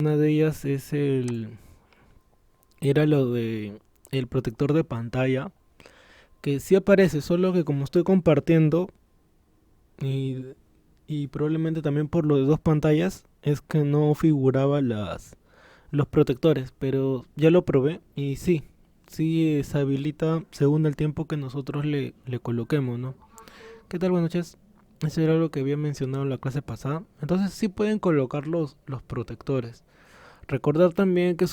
Una de ellas era lo de el protector de pantalla, que sí aparece, solo que como estoy compartiendo y, y probablemente también por lo de dos pantallas, es que no figuraba los protectores, pero ya lo probé y sí, sí se habilita según el tiempo que nosotros le coloquemos, ¿no? ¿Qué tal? Buenas noches. Eso era lo que había mencionado en la clase pasada. Entonces sí pueden colocar los protectores. Recordar también que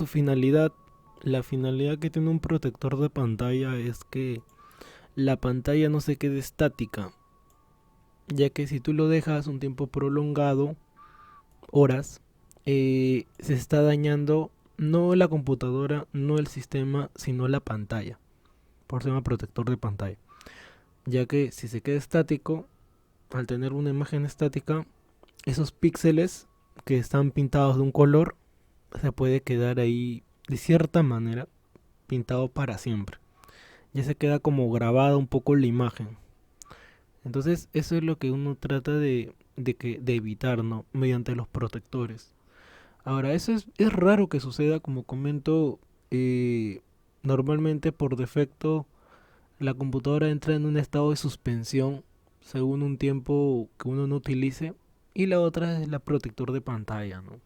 la finalidad que tiene un protector de pantalla es que la pantalla no se quede estática, ya que si tú lo dejas un tiempo prolongado, horas, se está dañando no la computadora, no el sistema, sino la pantalla, por ser un protector de pantalla. Ya que si se queda estático, al tener una imagen estática, esos píxeles que están pintados de un color se puede quedar ahí de cierta manera pintado para siempre. Ya se queda como grabada un poco la imagen. Entonces eso es lo que uno trata de evitar, ¿no? Mediante los protectores. Ahora, es raro que suceda, como comento, normalmente por defecto la computadora entra en un estado de suspensión según un tiempo que uno no utilice, y la otra es la protector de pantalla, ¿no?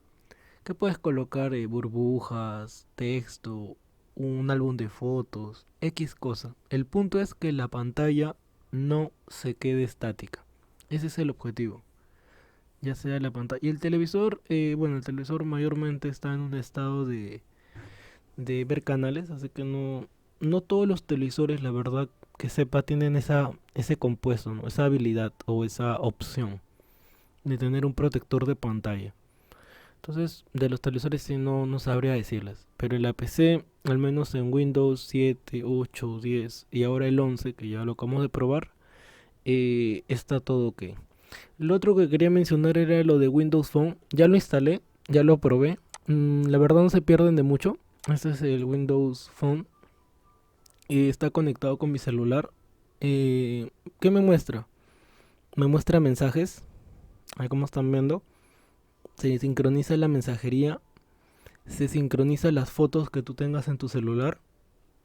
Que puedes colocar burbujas, texto, un álbum de fotos, X cosa. El punto es que la pantalla no se quede estática. Ese es el objetivo. Ya sea la pantalla. Y el televisor, bueno, el televisor mayormente está en un estado de ver canales, así que no todos los televisores, la verdad, que sepa, tienen ese compuesto, ¿no? Esa habilidad o esa opción de tener un protector de pantalla. Entonces, de los televisores sí no sabría decirles. Pero en la PC, al menos en Windows 7, 8, 10 y ahora el 11, que ya lo acabamos de probar, está todo ok. Lo otro que quería mencionar era lo de Windows Phone. Ya lo instalé, ya lo probé. La verdad no se pierden de mucho. Este es el Windows Phone. Está conectado con mi celular. ¿Qué me muestra? Me muestra mensajes. Ahí como están viendo. Se sincroniza la mensajería. Se sincroniza las fotos que tú tengas en tu celular.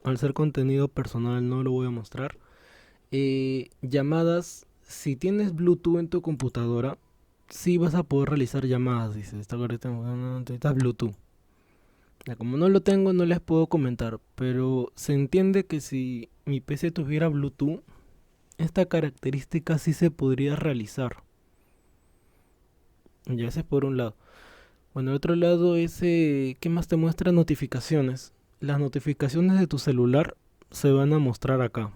Al ser contenido personal no lo voy a mostrar. Llamadas. Si tienes Bluetooth en tu computadora, sí vas a poder realizar llamadas. Dice, esta necesitas Bluetooth. Ya, como no lo tengo, no les puedo comentar. Pero se entiende que si mi PC tuviera Bluetooth, esta característica sí se podría realizar. Ya ese es por un lado. Bueno, el otro lado es ¿qué más te muestra? Notificaciones. Las notificaciones de tu celular se van a mostrar acá.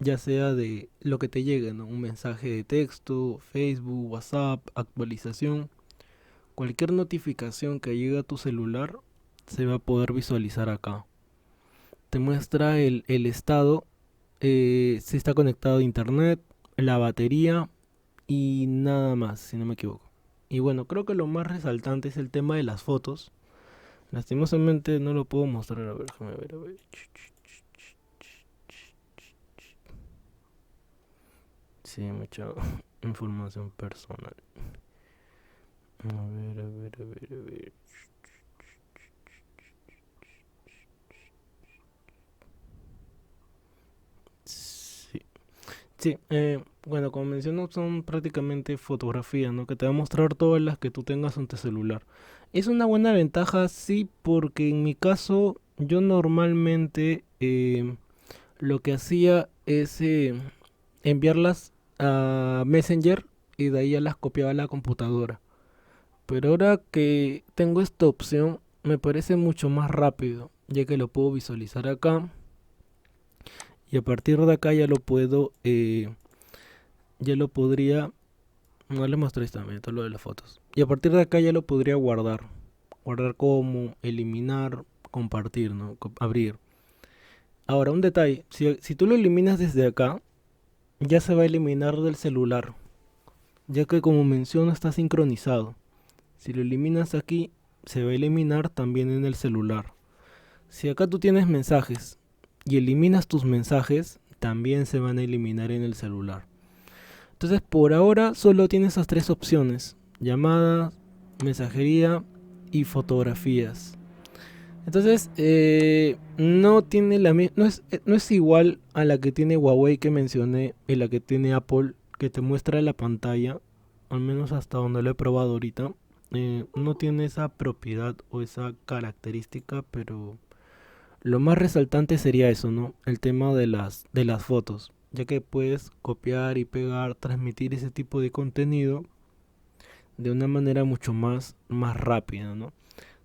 Ya sea de lo que te llegue, ¿no? Un mensaje de texto, Facebook, WhatsApp, actualización. Cualquier notificación que llegue a tu celular se va a poder visualizar acá. Te muestra el estado, si está conectado a internet, la batería y nada más, si no me equivoco. Y bueno, creo que lo más resaltante es el tema de las fotos. Lastimosamente no lo puedo mostrar. A ver, déjame ver, a ver. Sí, mucha información personal. A ver, a ver, a ver, a ver. Sí, sí, bueno, como menciono, son prácticamente fotografías, ¿no? Que te va a mostrar todas las que tú tengas en tu celular. Es una buena ventaja, sí, porque en mi caso, yo normalmente lo que hacía es enviarlas a Messenger y de ahí ya las copiaba a la computadora. Pero ahora que tengo esta opción, me parece mucho más rápido, ya que lo puedo visualizar acá y a partir de acá ya lo podría, no les mostré también todo lo de las fotos. Y a partir de acá ya lo podría guardar como, eliminar, compartir, ¿no? Abrir. Ahora, un detalle, si tú lo eliminas desde acá, ya se va a eliminar del celular, ya que como menciono está sincronizado. Si lo eliminas aquí, se va a eliminar también en el celular. Si acá tú tienes mensajes y eliminas tus mensajes, también se van a eliminar en el celular. Entonces por ahora solo tienes esas tres opciones: llamada, mensajería y fotografías. Entonces, no tiene no es igual a la que tiene Huawei que mencioné y la que tiene Apple, que te muestra la pantalla, al menos hasta donde lo he probado ahorita. No tiene esa propiedad o esa característica, pero lo más resaltante sería eso, ¿no? El tema de las fotos, ya que puedes copiar y pegar, transmitir ese tipo de contenido de una manera mucho más rápida, ¿no?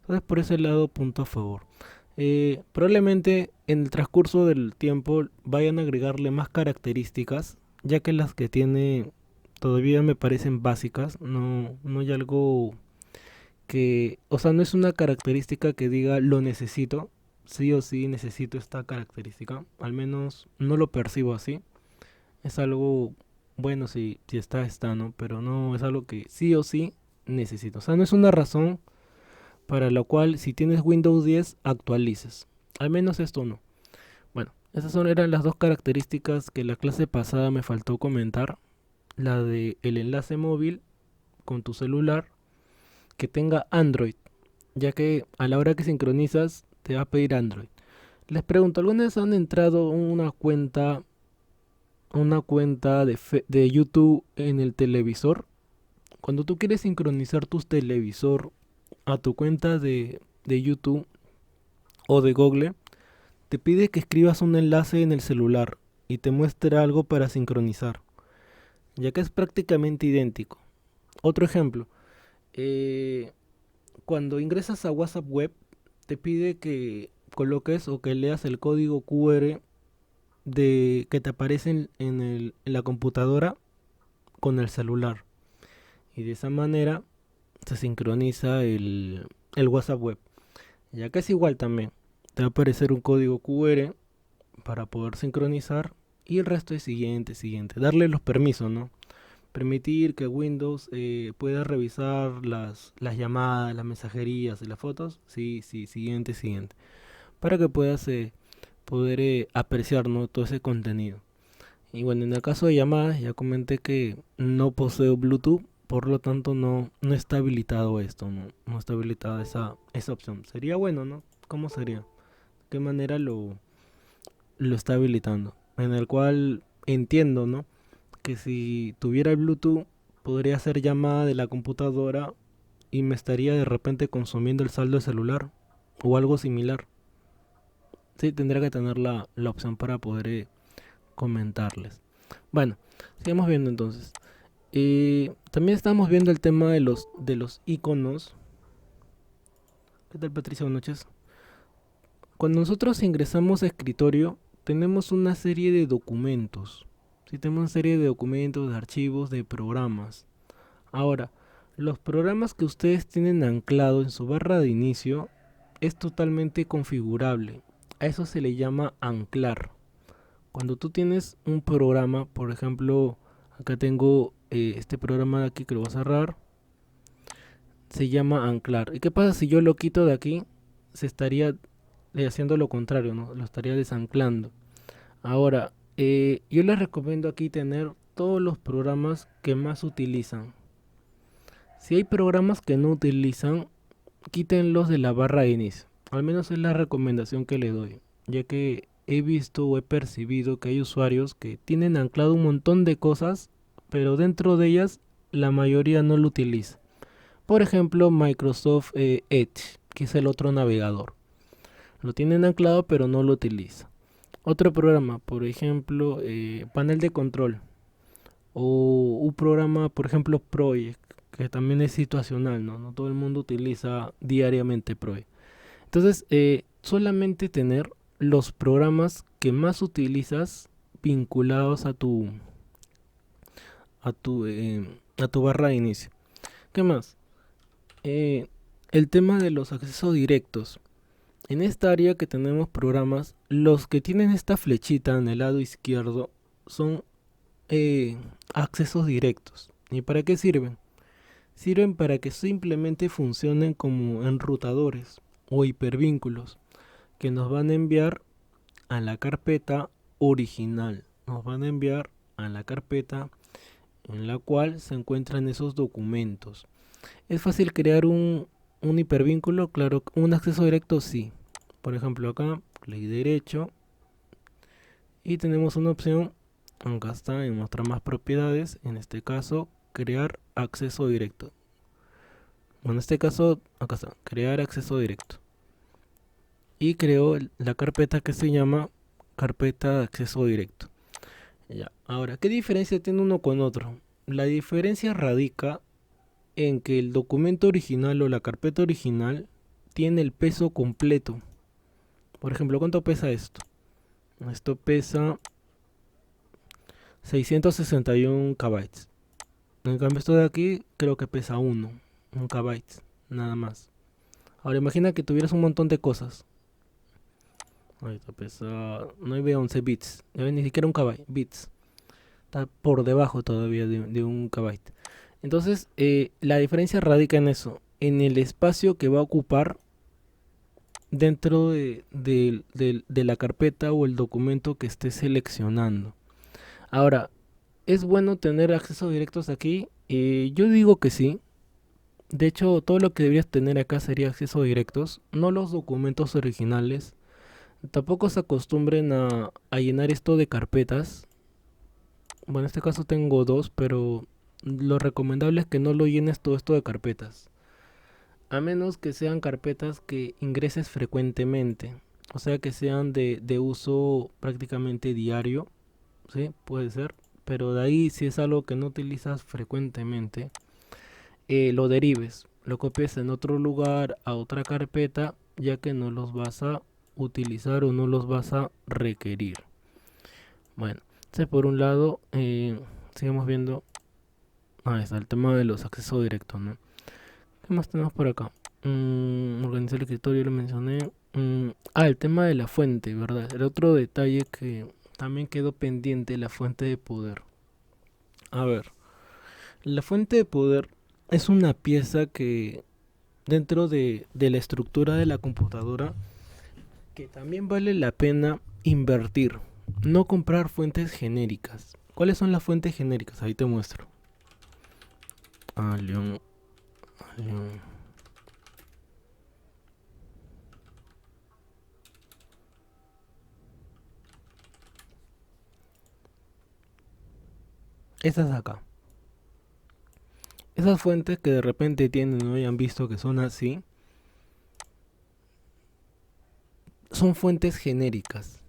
Entonces por ese lado, punto a favor. Probablemente en el transcurso del tiempo vayan a agregarle más características, ya que las que tiene todavía me parecen básicas, no hay algo que, o sea, no es una característica que diga lo necesito, sí o sí necesito esta característica, al menos no lo percibo así, es algo, bueno, si está, está, ¿no? Pero no es algo que sí o sí necesito, o sea, no es una razón para la cual si tienes Windows 10 actualices, al menos esto no. Bueno, eran las dos características que la clase pasada me faltó comentar, la de el enlace móvil con tu celular que tenga Android, ya que a la hora que sincronizas te va a pedir Android. Les pregunto, ¿alguna vez han entrado una cuenta de YouTube en el televisor? Cuando tú quieres sincronizar tu televisor a tu cuenta de YouTube o de Google, te pide que escribas un enlace en el celular y te muestre algo para sincronizar, ya que es prácticamente idéntico. Otro ejemplo, eh, cuando ingresas a WhatsApp Web, te pide que coloques o que leas el código QR que te aparece en la computadora con el celular. Y de esa manera se sincroniza el WhatsApp Web. Ya que es igual también. Te va a aparecer un código QR para poder sincronizar y el resto es siguiente, siguiente. Darle los permisos, ¿no? Permitir que Windows pueda revisar las llamadas, las mensajerías y las fotos. Sí, sí, siguiente, siguiente. Para que puedas poder apreciar, ¿no? Todo ese contenido. Y bueno, en el caso de llamadas, ya comenté que no poseo Bluetooth, por lo tanto no está habilitado esto, no está habilitada esa opción. Sería bueno, ¿no? ¿Cómo sería? ¿De qué manera lo está habilitando? En el cual entiendo, ¿no? Que si tuviera el Bluetooth, podría hacer llamada de la computadora y me estaría de repente consumiendo el saldo de celular o algo similar. Sí, tendría que tener la opción para poder comentarles. Bueno, sigamos viendo entonces. También estamos viendo el tema de los iconos. ¿Qué tal, Patricia? Buenas noches. Cuando nosotros ingresamos a escritorio, tenemos una serie de documentos. Sí, tenemos una serie de documentos, de archivos, de programas. Ahora, los programas que ustedes tienen anclado en su barra de inicio es totalmente configurable. A eso se le llama anclar. Cuando tú tienes un programa, por ejemplo, acá tengo este programa de aquí que lo voy a cerrar, se llama anclar. ¿Y qué pasa si yo lo quito de aquí? Se estaría haciendo lo contrario, ¿no? Lo estaría desanclando. Ahora, yo les recomiendo aquí tener todos los programas que más utilizan. Si hay programas que no utilizan, quítenlos de la barra de inicio. Al menos es la recomendación que le doy, ya que he visto o he percibido que hay usuarios que tienen anclado un montón de cosas, pero dentro de ellas la mayoría no lo utiliza. Por ejemplo, Microsoft Edge, que es el otro navegador. Lo tienen anclado pero no lo utiliza. Otro programa, por ejemplo, panel de control. O un programa, por ejemplo, Project, que también es situacional, ¿no? No todo el mundo utiliza diariamente Project. Entonces, solamente tener los programas que más utilizas vinculados a tu barra de inicio. ¿Qué más? Eh, el tema de los accesos directos. En esta área que tenemos programas, los que tienen esta flechita en el lado izquierdo son eh, accesos directos. ¿Y para qué sirven? Sirven para que simplemente funcionen como enrutadores o hipervínculos que nos van a enviar a la carpeta original. Nos van a enviar a la carpeta en la cual se encuentran esos documentos. Es fácil crear un hipervínculo, claro, un acceso directo sí. Por ejemplo, acá, clic derecho y tenemos una opción, acá está, en mostrar más propiedades, en este caso, crear acceso directo. Bueno, en este caso, acá está, crear acceso directo. Y creo la carpeta que se llama carpeta de acceso directo. Ya. Ahora, ¿qué diferencia tiene uno con otro? La diferencia radica en que el documento original o la carpeta original tiene el peso completo. Por ejemplo, ¿cuánto pesa esto? Esto pesa 661 KB. En cambio, esto de aquí creo que pesa 1 KB, nada más. Ahora, imagina que tuvieras un montón de cosas. Ahorita pesa 911 bits. Ya ven, ni siquiera un KB, bits. Está por debajo todavía de un KB. Entonces, la diferencia radica en eso, en el espacio que va a ocupar dentro de la carpeta o el documento que esté seleccionando. Ahora, ¿es bueno tener accesos directos aquí? Yo digo que sí. De hecho, todo lo que deberías tener acá sería accesos directos, no los documentos originales. Tampoco se acostumbren a llenar esto de carpetas. Bueno, en este caso tengo dos, pero lo recomendable es que no lo llenes todo esto de carpetas. A menos que sean carpetas que ingreses frecuentemente. O sea, que sean de uso prácticamente diario. ¿Sí? Puede ser. Pero de ahí, si es algo que no utilizas frecuentemente, lo derives. Lo copies en otro lugar, a otra carpeta, ya que no los vas a utilizar o no los vas a requerir. Bueno, entonces por un lado, seguimos viendo. Ahí está el tema de los accesos directos, ¿no? ¿Qué más tenemos por acá? Organizar el escritorio, lo mencioné. El tema de la fuente, ¿verdad? El otro detalle que también quedó pendiente, la fuente de poder. A ver, la fuente de poder es una pieza que dentro de la estructura de la computadora que también vale la pena invertir. No comprar fuentes genéricas. ¿Cuáles son las fuentes genéricas? Ahí te muestro. León. Estas acá. Esas fuentes que de repente tienen o hayan visto que son así, son fuentes genéricas.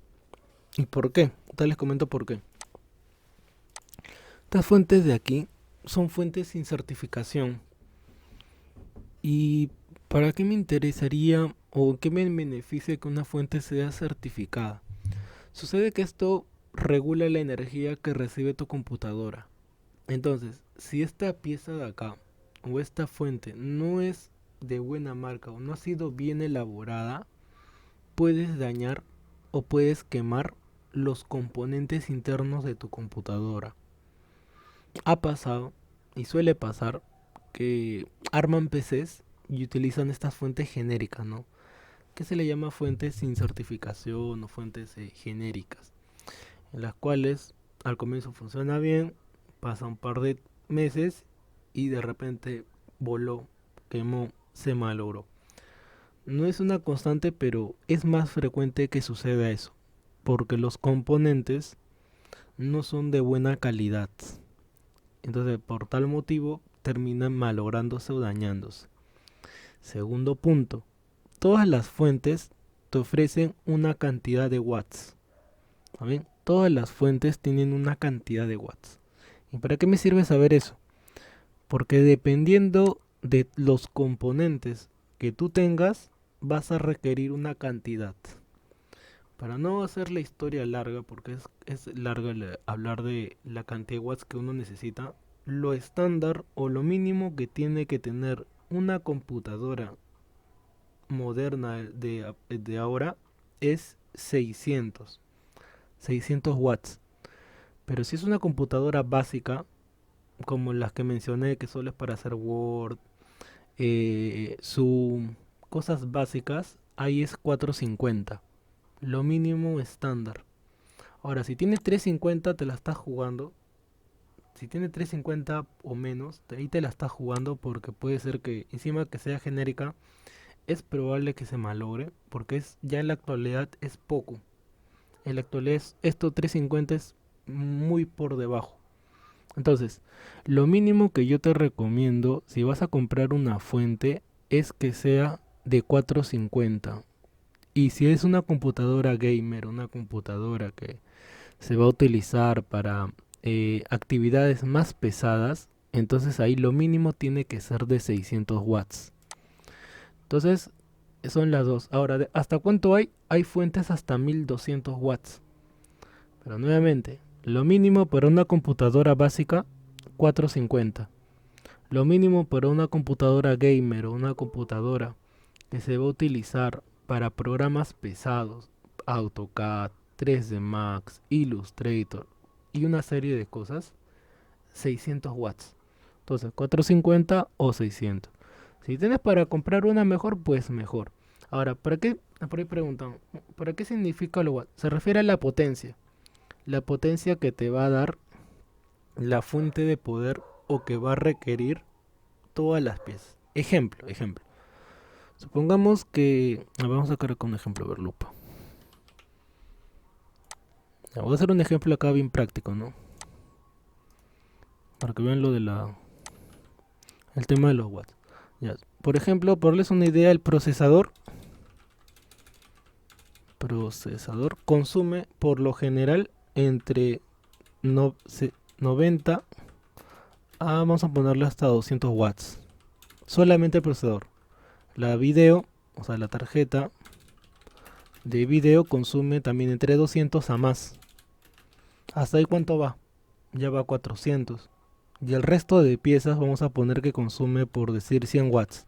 ¿Y por qué? Te les comento por qué. Estas fuentes de aquí son fuentes sin certificación. ¿Y para qué me interesaría o qué me beneficia que una fuente sea certificada? Sucede que esto regula la energía que recibe tu computadora. Entonces, si esta pieza de acá o esta fuente no es de buena marca o no ha sido bien elaborada, puedes dañar o puedes quemar los componentes internos de tu computadora. Ha pasado y suele pasar que arman PCs y utilizan estas fuentes genéricas, ¿no? Que se le llama fuentes sin certificación o fuentes genéricas, en las cuales al comienzo funciona bien, pasa un par de meses y de repente voló, quemó, se malogró. No es una constante, pero es más frecuente que suceda eso, porque los componentes no son de buena calidad. Entonces, por tal motivo, terminan malográndose o dañándose. Segundo punto, todas las fuentes te ofrecen una cantidad de watts. ¿Saben? Todas las fuentes tienen una cantidad de watts. ¿Y para qué me sirve saber eso? Porque dependiendo de los componentes que tú tengas, vas a requerir una cantidad. Para no hacer la historia larga, porque es larga hablar de la cantidad de watts que uno necesita, lo estándar o lo mínimo que tiene que tener una computadora moderna de ahora es 600 watts. Pero si es una computadora básica, como las que mencioné, que solo es para hacer Word, Zoom, cosas básicas, ahí es 450. Lo mínimo estándar. Ahora, si tienes 350, te la estás jugando. Si tiene 350 o menos, ahí te la estás jugando porque puede ser que encima que sea genérica, es probable que se malogre porque ya en la actualidad es poco. En la actualidad esto 350 es muy por debajo. Entonces, lo mínimo que yo te recomiendo si vas a comprar una fuente es que sea de 450. Y si es una computadora gamer, una computadora que se va a utilizar para actividades más pesadas, entonces ahí lo mínimo tiene que ser de 600 watts. Entonces, son las dos. Ahora, ¿hasta cuánto hay? Hay fuentes hasta 1200 watts. Pero nuevamente, lo mínimo para una computadora básica, 450. Lo mínimo para una computadora gamer o una computadora que se va a utilizar para programas pesados, AutoCAD, 3D Max, Illustrator y una serie de cosas, 600 watts. Entonces, 450 o 600. Si tienes para comprar una mejor, pues mejor. Ahora, ¿para qué? Por ahí preguntan, ¿para qué significa lo watt? Se refiere a la potencia. La potencia que te va a dar la fuente de poder o que va a requerir todas las piezas. Ejemplo. Supongamos que... Vamos a sacar acá un ejemplo, a ver, lupa. Ya, voy a hacer un ejemplo acá bien práctico, ¿no? Para que vean lo de el tema de los watts. Ya, por ejemplo, por darles una idea, el procesador consume por lo general entre 90 a, vamos a ponerle hasta 200 watts. Solamente el procesador. La video, o sea, la tarjeta de video consume también entre 200 a más. ¿Hasta ahí cuánto va? Ya va a 400. Y el resto de piezas vamos a poner que consume por decir 100 watts.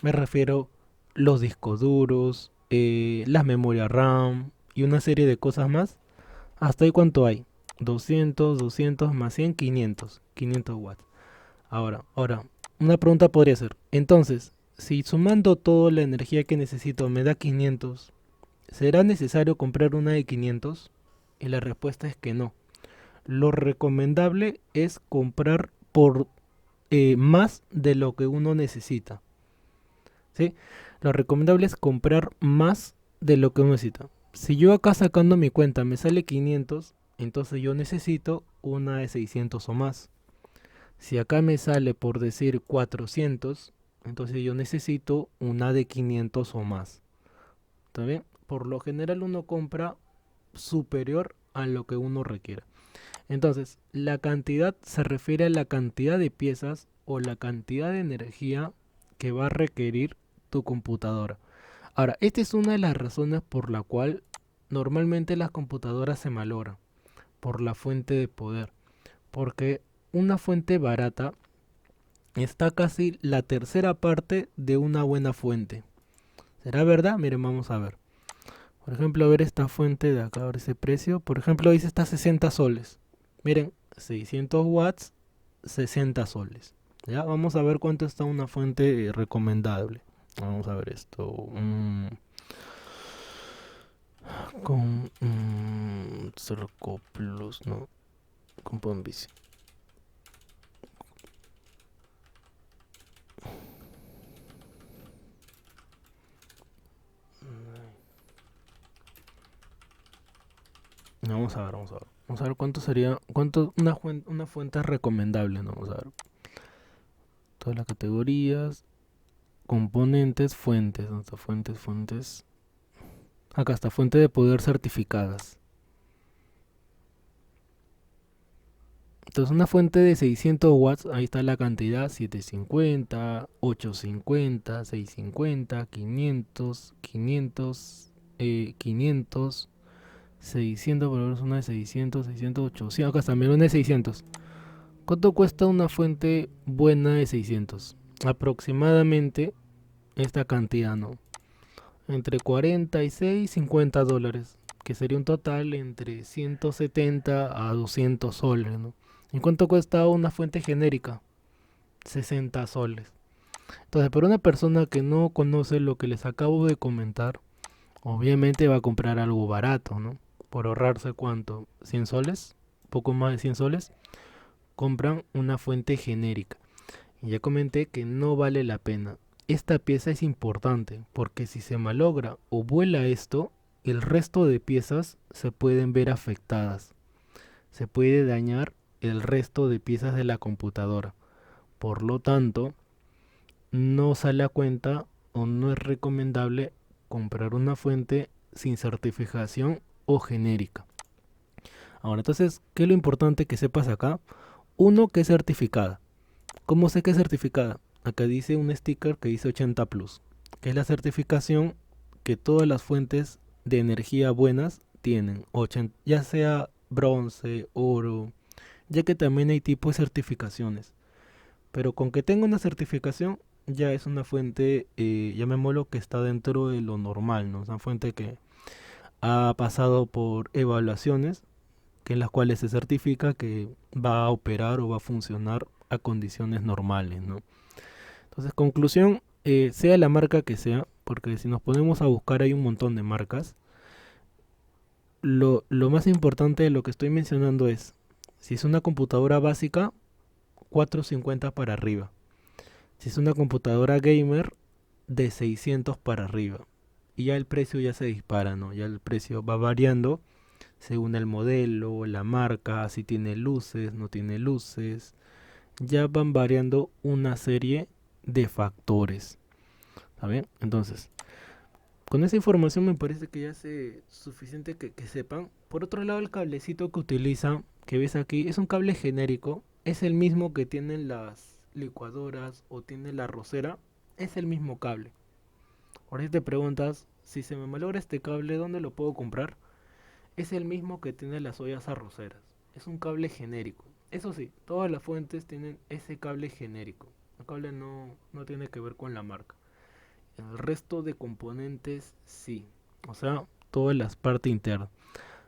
Me refiero los discos duros, las memorias RAM y una serie de cosas más. ¿Hasta ahí cuánto hay? 200 más 100, 500 watts. Ahora, una pregunta podría ser, entonces, si sumando toda la energía que necesito me da 500, ¿será necesario comprar una de 500? Y la respuesta es que no. Lo recomendable es comprar por más de lo que uno necesita. ¿Sí? Lo recomendable es comprar más de lo que uno necesita. Si yo acá sacando mi cuenta me sale 500, entonces yo necesito una de 600 o más. Si acá me sale por decir 400, entonces yo necesito una de 500 o más. ¿Está bien? Por lo general uno compra superior a lo que uno requiera. Entonces, la cantidad se refiere a la cantidad de piezas o la cantidad de energía que va a requerir tu computadora. Ahora, esta es una de las razones por la cual normalmente las computadoras se malogran, por la fuente de poder. Porque una fuente barata está casi la tercera parte de una buena fuente. ¿Será verdad? Miren, vamos a ver. Por ejemplo, a ver esta fuente de acá, a ver ese precio. Por ejemplo, dice está 60 soles. Miren, 600 watts, 60 soles. Ya, vamos a ver cuánto está una fuente recomendable. Vamos a ver esto. Con Cerco Plus, no. Con Pombici. Vamos a ver. Vamos a ver cuánto sería, una fuente recomendable, ¿no? Vamos a ver. Todas las categorías, componentes, fuentes, ¿dónde está? Fuentes. Acá está, fuente de poder certificadas. Entonces una fuente de 600 watts, ahí está la cantidad, 750, 850, 650, 500, 600, por ejemplo, una de 600, 800. Acá está, mira, una de 600. ¿Cuánto cuesta una fuente buena de 600? Aproximadamente esta cantidad, ¿no? Entre 46 y 50 dólares, que sería un total entre 170 a 200 soles, ¿no? ¿Y cuánto cuesta una fuente genérica? 60 soles. Entonces, para una persona que no conoce lo que les acabo de comentar, obviamente va a comprar algo barato, ¿no? Por ahorrarse cuánto, 100 soles, poco más de 100 soles. compran una fuente genérica. Y ya comenté que no vale la pena. Esta pieza es importante porque si se malogra o vuela esto, el resto de piezas se pueden ver afectadas. Se puede dañar el resto de piezas de la computadora. Por lo tanto, no sale a cuenta o no es recomendable comprar una fuente sin certificación o genérica. Ahora, entonces, ¿qué es lo importante que sepas acá? Uno, que es certificada. ¿Cómo sé que es certificada? Acá dice un sticker que dice 80 Plus, que es la certificación que todas las fuentes de energía buenas tienen, 80, ya sea bronce, oro, ya que también hay tipos de certificaciones. Pero con que tenga una certificación, ya es una fuente, llamémoslo, que está dentro de lo normal, ¿no? Es una fuente que ha pasado por evaluaciones, que en las cuales se certifica que va a operar o va a funcionar a condiciones normales, ¿no? Entonces, conclusión, sea la marca que sea, porque si nos ponemos a buscar hay un montón de marcas, lo más importante de lo que estoy mencionando es, si es una computadora básica, 450 para arriba. Si es una computadora gamer, de 600 para arriba. Y ya el precio ya se dispara, ¿no? Ya el precio va variando según el modelo, la marca, si tiene luces, no tiene luces. Ya van variando una serie de factores. ¿Está bien? Entonces, con esa información me parece que ya es suficiente que sepan. Por otro lado, el cablecito que utiliza, que ves aquí, es un cable genérico. Es el mismo que tienen las licuadoras o tiene la arrocera. Es el mismo cable. Ahora si te preguntas, si se me malogra este cable, ¿dónde lo puedo comprar? Es el mismo que tiene las ollas arroceras. Es un cable genérico. Eso sí, todas las fuentes tienen ese cable genérico. El cable no tiene que ver con la marca. El resto de componentes sí. O sea, todas las partes internas.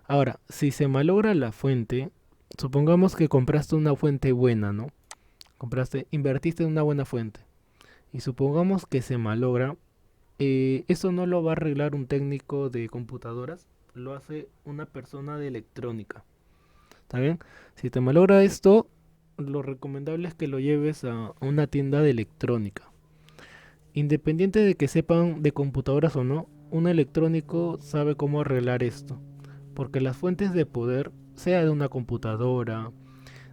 Ahora, si se malogra la fuente, supongamos que compraste una fuente buena, ¿no? Invertiste en una buena fuente. Y supongamos que se malogra. Eso no lo va a arreglar un técnico de computadoras. Lo hace una persona de electrónica. ¿Está bien? Si te malogra esto, lo recomendable es que lo lleves a una tienda de electrónica. Independiente de que sepan de computadoras o no, un electrónico sabe cómo arreglar esto. Porque las fuentes de poder, sea de una computadora,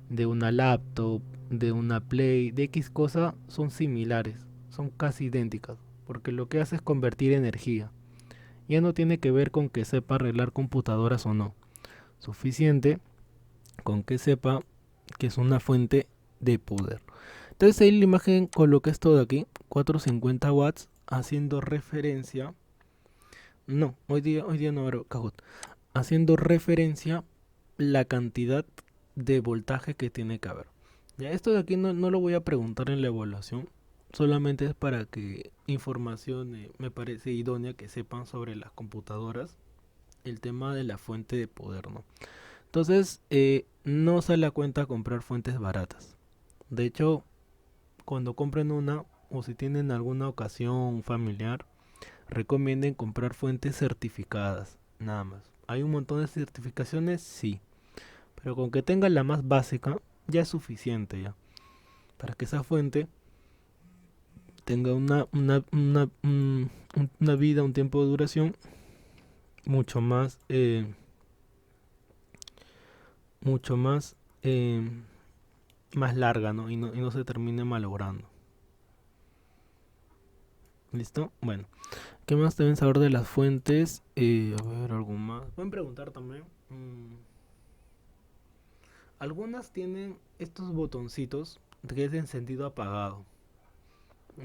de una laptop, de una Play, de X cosa, son similares, son casi idénticas. Porque lo que hace es convertir energía. Ya no tiene que ver con que sepa arreglar computadoras o no. Suficiente con que sepa que es una fuente de poder. Entonces ahí la imagen coloca esto de aquí, 450 watts, haciendo referencia, no, hoy día no abro Kahoot, haciendo referencia la cantidad de voltaje que tiene que haber. Ya esto de aquí no lo voy a preguntar en la evaluación, solamente es para que información me parece idónea que sepan sobre las computadoras, el tema de la fuente de poder, ¿no? Entonces, no sale a cuenta comprar fuentes baratas. De hecho, cuando compren una o si tienen alguna ocasión familiar, recomienden comprar fuentes certificadas, nada más. Hay un montón de certificaciones, sí, pero con que tengan la más básica ya es suficiente ya para que esa fuente tenga una vida, un tiempo de duración mucho más, mucho más, más larga, ¿no? Y no se termine malogrando. ¿Listo? Bueno, ¿qué más deben saber de las fuentes? A ver, algo más. Pueden preguntar también. Algunas tienen estos botoncitos que es de encendido apagado.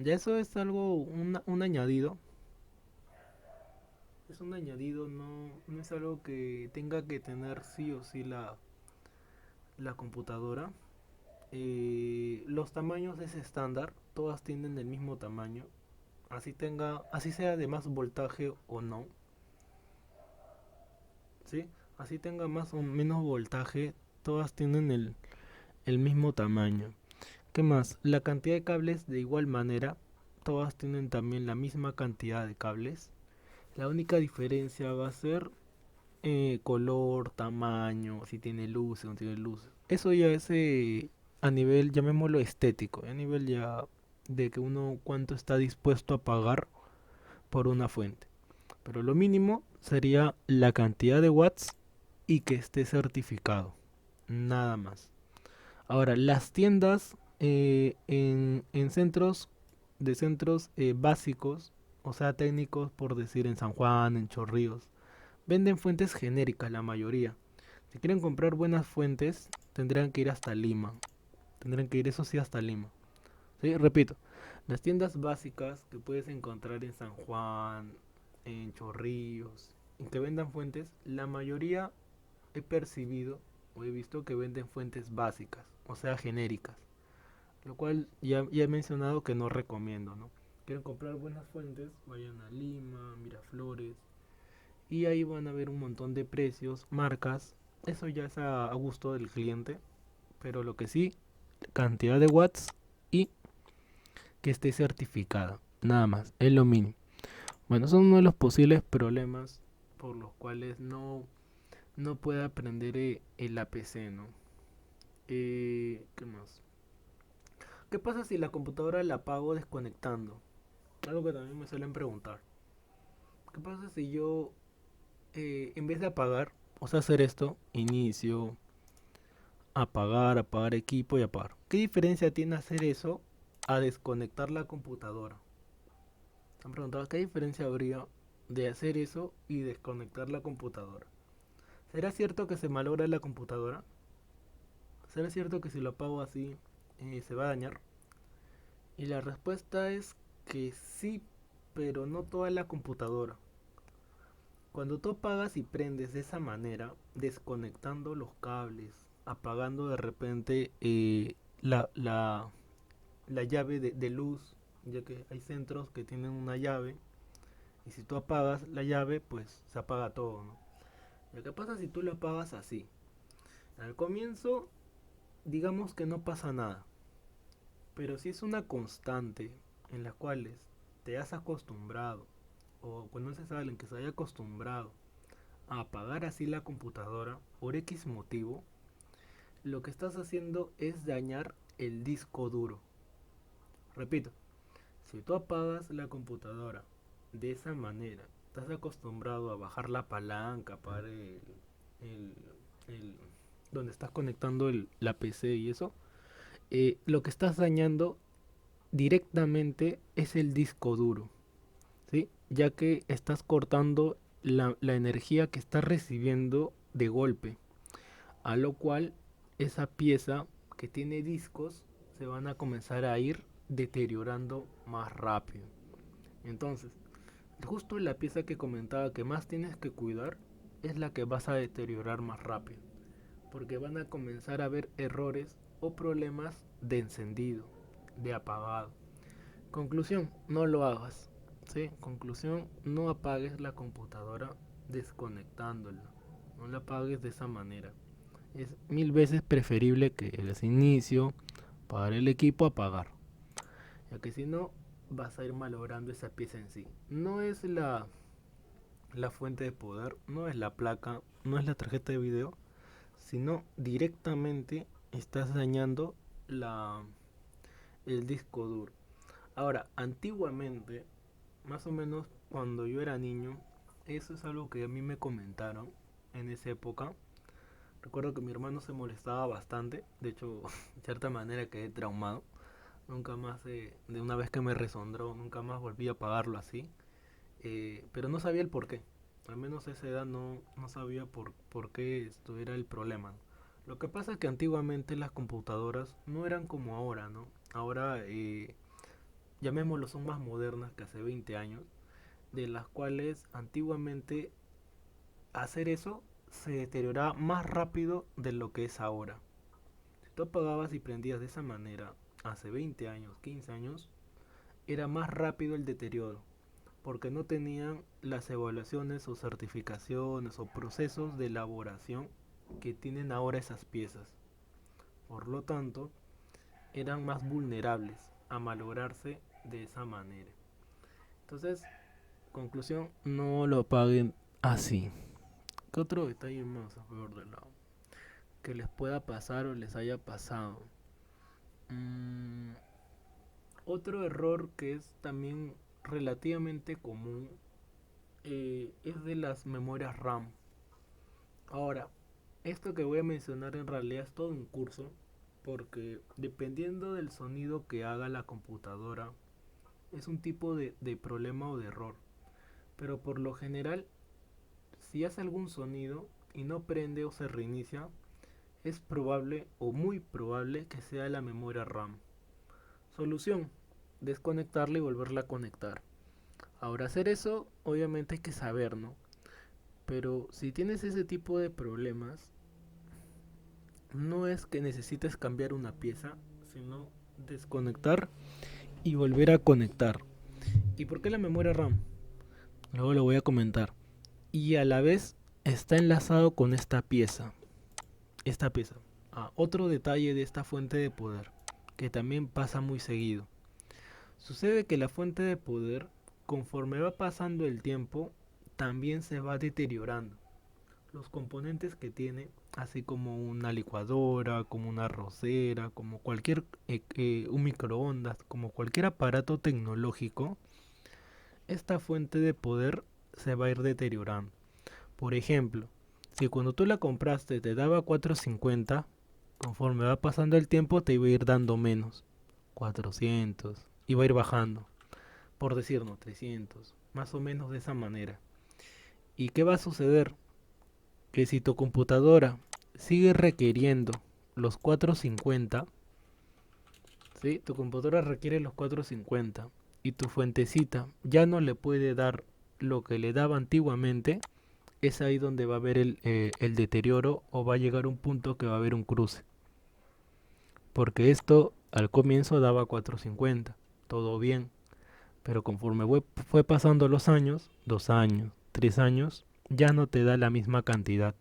Ya eso es algo, un añadido. Es un añadido, no es algo que tenga que tener sí o sí la computadora. Los tamaños es estándar, todas tienen el mismo tamaño. Así sea de más voltaje o no, ¿sí? Así tenga más o menos voltaje, todas tienen el mismo tamaño. ¿Qué más? La cantidad de cables de igual manera, todas tienen también la misma cantidad de cables. La única diferencia va a ser color, tamaño, si tiene luces o no tiene luces. Eso ya es a nivel, llamémoslo estético, a nivel ya de que uno cuánto está dispuesto a pagar por una fuente. Pero lo mínimo sería la cantidad de watts y que esté certificado. Nada más. Ahora, las tiendas en centros centros básicos, o sea, técnicos, por decir en San Juan, en Chorrillos, venden fuentes genéricas la mayoría. Si quieren comprar buenas fuentes, tendrán que ir hasta Lima. Tendrán que ir, eso sí, hasta Lima. ¿Sí? Repito, las tiendas básicas que puedes encontrar en San Juan, en Chorrillos, y que vendan fuentes, la mayoría he percibido o he visto que venden fuentes básicas, o sea, genéricas. Lo cual ya he mencionado que no recomiendo, ¿no? Quieren comprar buenas fuentes, vayan a Lima, Miraflores, y ahí van a ver un montón de precios, marcas. Eso ya es a gusto del cliente, pero lo que sí, cantidad de watts y que esté certificada. Nada más, es lo mínimo. Bueno, son uno de los posibles problemas por los cuales no puede aprender el APC, ¿no? ¿Qué más? ¿Qué pasa si la computadora la apago desconectando? Algo que también me suelen preguntar. ¿Qué pasa si yo, en vez de apagar, o sea, hacer esto, inicio, apagar equipo y apagar? ¿Qué diferencia tiene hacer eso a desconectar la computadora? Se han preguntado qué diferencia habría de hacer eso y desconectar la computadora. ¿Será cierto que se malogra la computadora? ¿Será cierto que si lo apago así se va a dañar? Y la respuesta es que sí, pero no toda la computadora. Cuando tú apagas y prendes de esa manera, desconectando los cables, apagando de repente la llave de luz, ya que hay centros que tienen una llave, y si tú apagas la llave, pues se apaga todo, ¿no? Lo que pasa si tú lo apagas así. Al comienzo, digamos que no pasa nada, pero si es una constante en la cual te has acostumbrado, o conoces a alguien que se haya acostumbrado a apagar así la computadora por X motivo, lo que estás haciendo es dañar el disco duro. Repito, si tú apagas la computadora de esa manera, estás acostumbrado a bajar la palanca, apagar el- el- donde estás conectando la PC y eso, lo que estás dañando directamente es el disco duro, ¿sí? Ya que estás cortando la energía que estás recibiendo de golpe, a lo cual esa pieza que tiene discos se van a comenzar a ir deteriorando más rápido. Entonces, justo la pieza que comentaba que más tienes que cuidar es la que vas a deteriorar más rápido, porque van a comenzar a haber errores o problemas de encendido, de apagado. Conclusión, no lo hagas. ¿Sí? Conclusión, no apagues la computadora desconectándola. No la apagues de esa manera. Es mil veces preferible que el inicio, pagar el equipo, apagar. Ya que si no, vas a ir malogrando esa pieza en sí. No es la fuente de poder, no es la placa, no es la tarjeta de video, sino directamente estás dañando la, el disco duro. Ahora, antiguamente, más o menos cuando yo era niño, eso es algo que a mí me comentaron en esa época. Recuerdo que mi hermano se molestaba bastante, de hecho, de cierta manera quedé traumado. Nunca más, de una vez que me resondró, nunca más volví a pagarlo así. Pero no sabía el por qué. Al menos a esa edad no sabía por qué esto era el problema. Lo que pasa es que antiguamente las computadoras no eran como ahora, ¿no? Ahora, llamémoslo, son más modernas que hace 20 años, de las cuales antiguamente hacer eso se deterioraba más rápido de lo que es ahora. Si tú apagabas y prendías de esa manera hace 20 años, 15 años, era más rápido el deterioro, porque no tenían las evaluaciones o certificaciones o procesos de elaboración que tienen ahora esas piezas. Por lo tanto, eran más vulnerables a malograrse de esa manera. Entonces, conclusión, no lo apaguen así. ¿Qué otro detalle más a favor del lado? Que les pueda pasar o les haya pasado. Mm, Otro error que es también relativamente común es de las memorias RAM. Ahora, esto que voy a mencionar en realidad es todo un curso, porque dependiendo del sonido que haga la computadora, es un tipo de problema o de error. Pero por lo general, si hace algún sonido y no prende o se reinicia, es probable o muy probable que sea la memoria RAM. Solución: desconectarla y volverla a conectar. Ahora, hacer eso obviamente hay que saber, ¿no? Pero si tienes ese tipo de problemas, no es que necesites cambiar una pieza, sino desconectar y volver a conectar. ¿Y por qué la memoria RAM? Luego lo voy a comentar. Y a la vez está enlazado con esta pieza. Esta pieza. Otro detalle de esta fuente de poder, que también pasa muy seguido. Sucede que la fuente de poder, conforme va pasando el tiempo, también se va deteriorando. Los componentes que tiene, así como una licuadora, como una arrocera, como cualquier un microondas, como cualquier aparato tecnológico, esta fuente de poder se va a ir deteriorando. Por ejemplo, si cuando tú la compraste te daba 450, conforme va pasando el tiempo te iba a ir dando menos, 400, y va a ir bajando, por decirnos 300, más o menos de esa manera. ¿Y qué va a suceder? Que si tu computadora sigue requiriendo los 450, ¿sí? Tu computadora requiere los 450 y tu fuentecita ya no le puede dar lo que le daba antiguamente, es ahí donde va a haber el deterioro o va a llegar un punto que va a haber un cruce. Porque esto al comienzo daba 450, todo bien, pero conforme fue pasando los años, 2 años, 3 años, ya no te da la misma cantidad.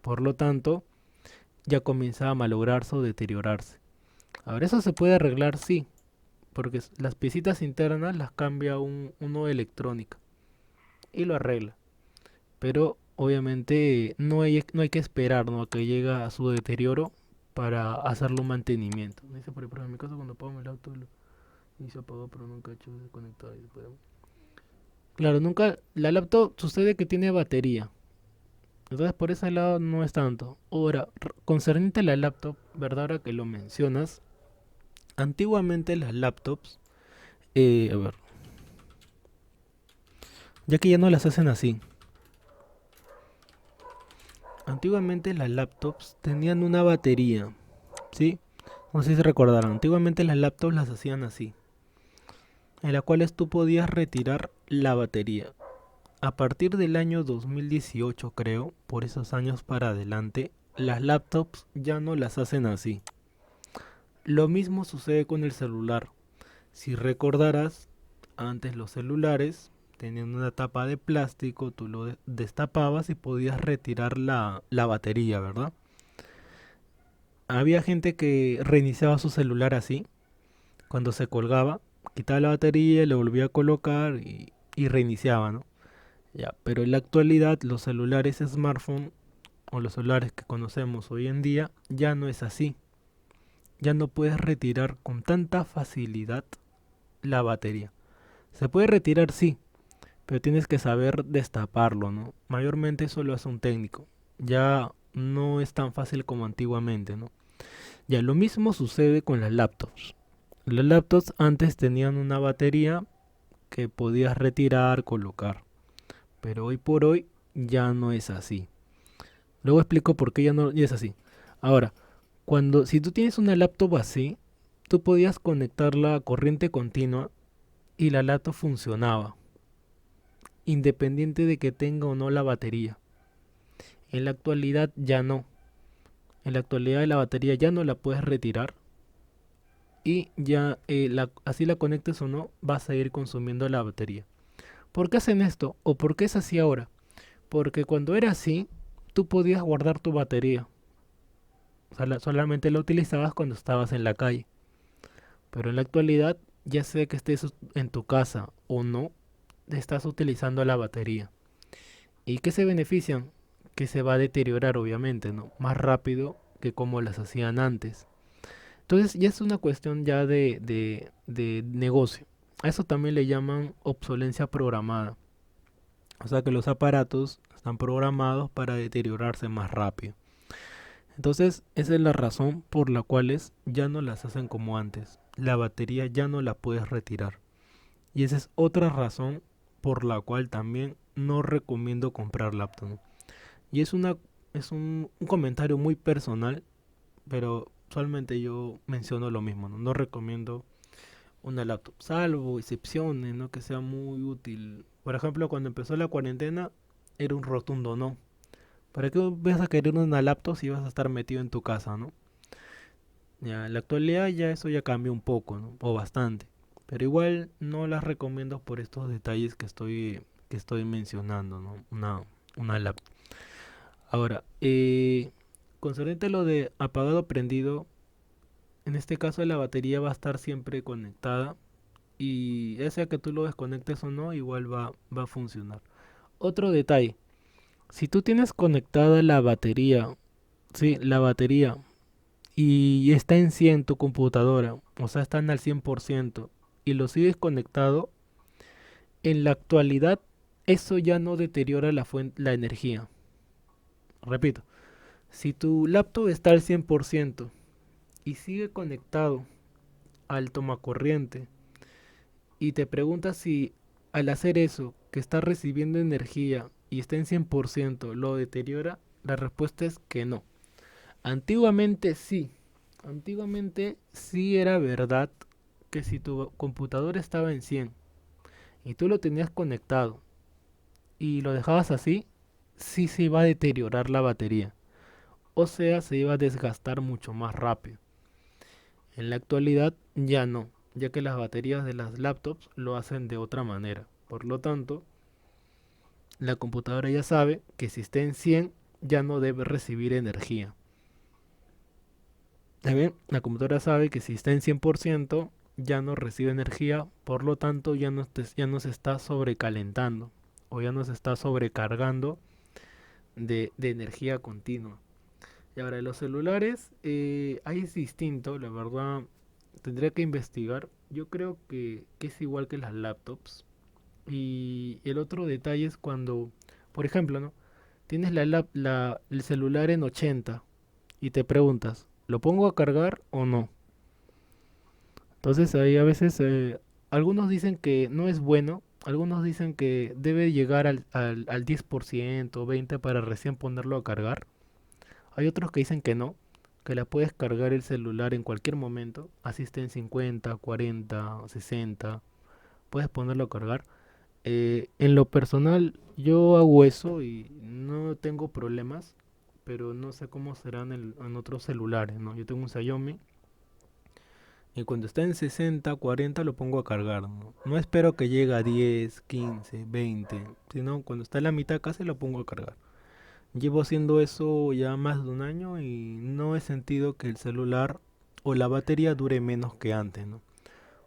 Por lo tanto, ya comienza a malograrse o deteriorarse. Ahora eso se puede arreglar, sí, porque las piecitas internas las cambia uno de electrónica y lo arregla. Pero obviamente no hay que esperar, ¿no?, a que llegue a su deterioro para hacerle un mantenimiento. Dice por ejemplo, en mi caso cuando apago el auto y se apagó pero nunca he hecho desconectar. Claro, nunca, la laptop sucede que tiene batería. Entonces por ese lado no es tanto. Ahora, concerniente a la laptop, ¿verdad? Ahora que lo mencionas, antiguamente las laptops, a ver, ya que ya no las hacen así. Antiguamente las laptops tenían una batería, ¿sí? No sé si se recordaron. Antiguamente las laptops las hacían así, en las cuales tú podías retirar la batería. A partir del año 2018, creo, por esos años para adelante, las laptops ya no las hacen así. Lo mismo sucede con el celular. Si recordarás, antes los celulares tenían una tapa de plástico, tú lo destapabas y podías retirar la batería, ¿verdad? Había gente que reiniciaba su celular así, cuando se colgaba, quitaba la batería, le volvía a colocar y reiniciaba, ¿no? Ya, pero en la actualidad los celulares smartphone o los celulares que conocemos hoy en día ya no es así. Ya no puedes retirar con tanta facilidad la batería. Se puede retirar, sí, pero tienes que saber destaparlo, ¿no? Mayormente eso lo hace un técnico. Ya no es tan fácil como antiguamente, ¿no? Ya lo mismo sucede con las laptops. Las laptops antes tenían una batería que podías retirar, colocar, pero hoy por hoy ya no es así. Luego explico por qué ya es así. Ahora, si tú tienes una laptop así, tú podías conectarla a corriente continua y la laptop funcionaba, independiente de que tenga o no la batería. En la actualidad ya no. En la actualidad la batería ya no la puedes retirar y ya así la conectes o no, vas a ir consumiendo la batería. ¿Por qué hacen esto? ¿O por qué es así ahora? Porque cuando era así, tú podías guardar tu batería. O sea, solamente la utilizabas cuando estabas en la calle. Pero en la actualidad, ya sea que estés en tu casa o no, estás utilizando la batería. ¿Y qué se benefician? Que se va a deteriorar, obviamente, ¿no? Más rápido que como las hacían antes. Entonces ya es una cuestión ya de negocio. A eso también le llaman obsolencia programada. O sea que los aparatos están programados para deteriorarse más rápido. Entonces esa es la razón por la cual ya no las hacen como antes. La batería ya no la puedes retirar. Y esa es otra razón por la cual también no recomiendo comprar laptop, ¿no? Y es un comentario muy personal, pero usualmente yo menciono lo mismo, ¿no? No recomiendo una laptop, salvo excepciones, ¿no? Que sea muy útil. Por ejemplo, cuando empezó la cuarentena, era un rotundo no. ¿Para qué vas a querer una laptop si vas a estar metido en tu casa, ¿no? Ya, en la actualidad ya eso ya cambió un poco, ¿no? O bastante. Pero igual no las recomiendo por estos detalles que estoy mencionando, ¿no? Una laptop. Ahora, concerniente a lo de apagado prendido, en este caso la batería va a estar siempre conectada y ya sea que tú lo desconectes o no, igual va a funcionar. Otro detalle, si tú tienes conectada la batería, sí, la batería, y está en 100 tu computadora, o sea, están al 100%, y lo sigues conectado, en la actualidad eso ya no deteriora la energía. Repito, si tu laptop está al 100% y sigue conectado al tomacorriente y te preguntas si al hacer eso, que está recibiendo energía y está en 100% lo deteriora, la respuesta es que no. Antiguamente sí, antiguamente sí era verdad que si tu computador estaba en 100 y tú lo tenías conectado y lo dejabas así, sí se iba a deteriorar la batería. O sea, se iba a desgastar mucho más rápido. En la actualidad ya no, ya que las baterías de las laptops lo hacen de otra manera. Por lo tanto, la computadora ya sabe que si está en 100 ya no debe recibir energía. También la computadora sabe que si está en 100% ya no recibe energía, por lo tanto ya no se está sobrecalentando o ya no se está sobrecargando de energía continua. Y ahora, los celulares, ahí es distinto, la verdad, tendría que investigar. Yo creo que es igual que las laptops. Y el otro detalle es cuando, por ejemplo, ¿no? Tienes el celular en 80 y te preguntas, ¿lo pongo a cargar o no? Entonces ahí a veces algunos dicen que no es bueno, algunos dicen que debe llegar al 10%, 20% para recién ponerlo a cargar. Hay otros que dicen que no, que la puedes cargar el celular en cualquier momento, así esté en 50, 40, 60, puedes ponerlo a cargar. En lo personal, yo hago eso y no tengo problemas, pero no sé cómo serán en otros celulares, ¿no? Yo tengo un Xiaomi y cuando está en 60, 40 lo pongo a cargar, ¿no? No espero que llegue a 10, 15, 20, sino cuando está en la mitad casi lo pongo a cargar. Llevo haciendo eso ya más de un año y no he sentido que el celular o la batería dure menos que antes, ¿no?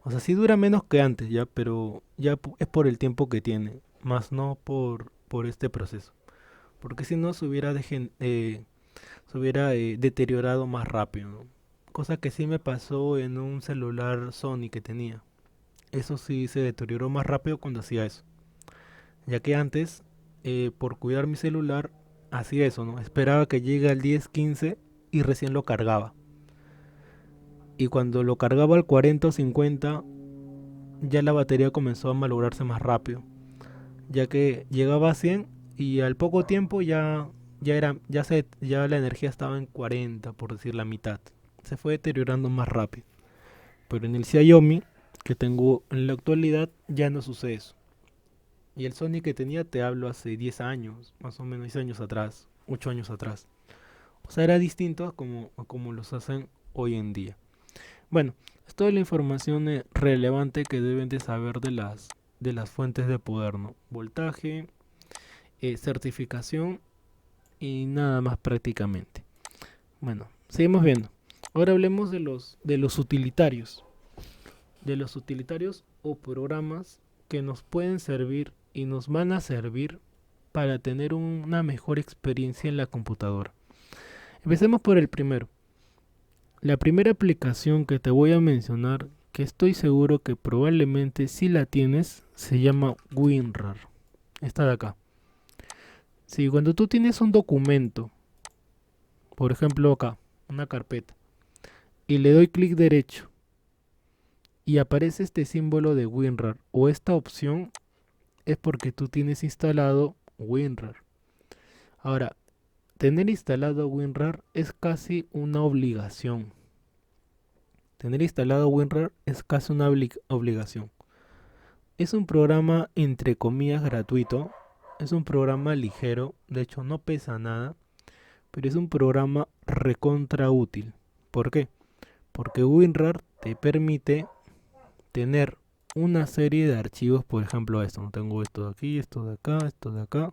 O sea, sí dura menos que antes ya, pero ya es por el tiempo que tiene, más no por este proceso. Porque si no se hubiera deteriorado más rápido, ¿no? Cosa que sí me pasó en un celular Sony que tenía. Eso sí se deterioró más rápido cuando hacía eso. Ya que antes, por cuidar mi celular, hacía eso, ¿no? Esperaba que llegue al 10, 15 y recién lo cargaba. Y cuando lo cargaba al 40 o 50, ya la batería comenzó a malograrse más rápido. Ya que llegaba a 100 y al poco tiempo ya la energía estaba en 40, por decir la mitad. Se fue deteriorando más rápido. Pero en el Xiaomi que tengo en la actualidad ya no sucede eso. Y el Sony que tenía te hablo hace 10 años, más o menos 10 años atrás, 8 años atrás. O sea, era distinto a como los hacen hoy en día. Bueno, es toda la información relevante que deben de saber de las fuentes de poder, ¿no? Voltaje, certificación y nada más prácticamente. Bueno, seguimos viendo. Ahora hablemos de los utilitarios. De los utilitarios o programas que nos pueden servir y nos van a servir para tener una mejor experiencia en la computadora. Empecemos por el primero. La primera aplicación que te voy a mencionar, que estoy seguro que probablemente si la tienes, se llama WinRAR. Esta de acá. Si cuando tú tienes un documento, por ejemplo acá, una carpeta, y le doy clic derecho y aparece este símbolo de WinRAR o esta opción, es porque tú tienes instalado WinRAR. Ahora, tener instalado WinRAR es casi una obligación. Tener instalado WinRAR es casi una obligación. Es un programa entre comillas gratuito, es un programa ligero, de hecho no pesa nada, pero es un programa recontra útil. ¿Por qué? Porque WinRAR te permite tener una serie de archivos, por ejemplo esto, no tengo esto de aquí, esto de acá,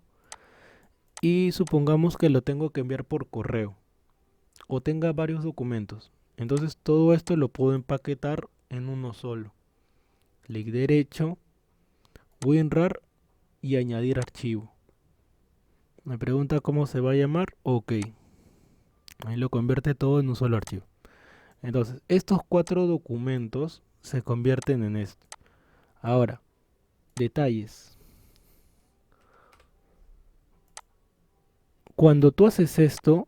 y supongamos que lo tengo que enviar por correo o tenga varios documentos. Entonces todo esto lo puedo empaquetar en uno solo. Clic derecho, WinRAR y añadir archivo. Me pregunta cómo se va a llamar. Ok. Ahí lo convierte todo en un solo archivo. Entonces, estos 4 documentos se convierten en esto. Ahora, detalles. Cuando tú haces esto,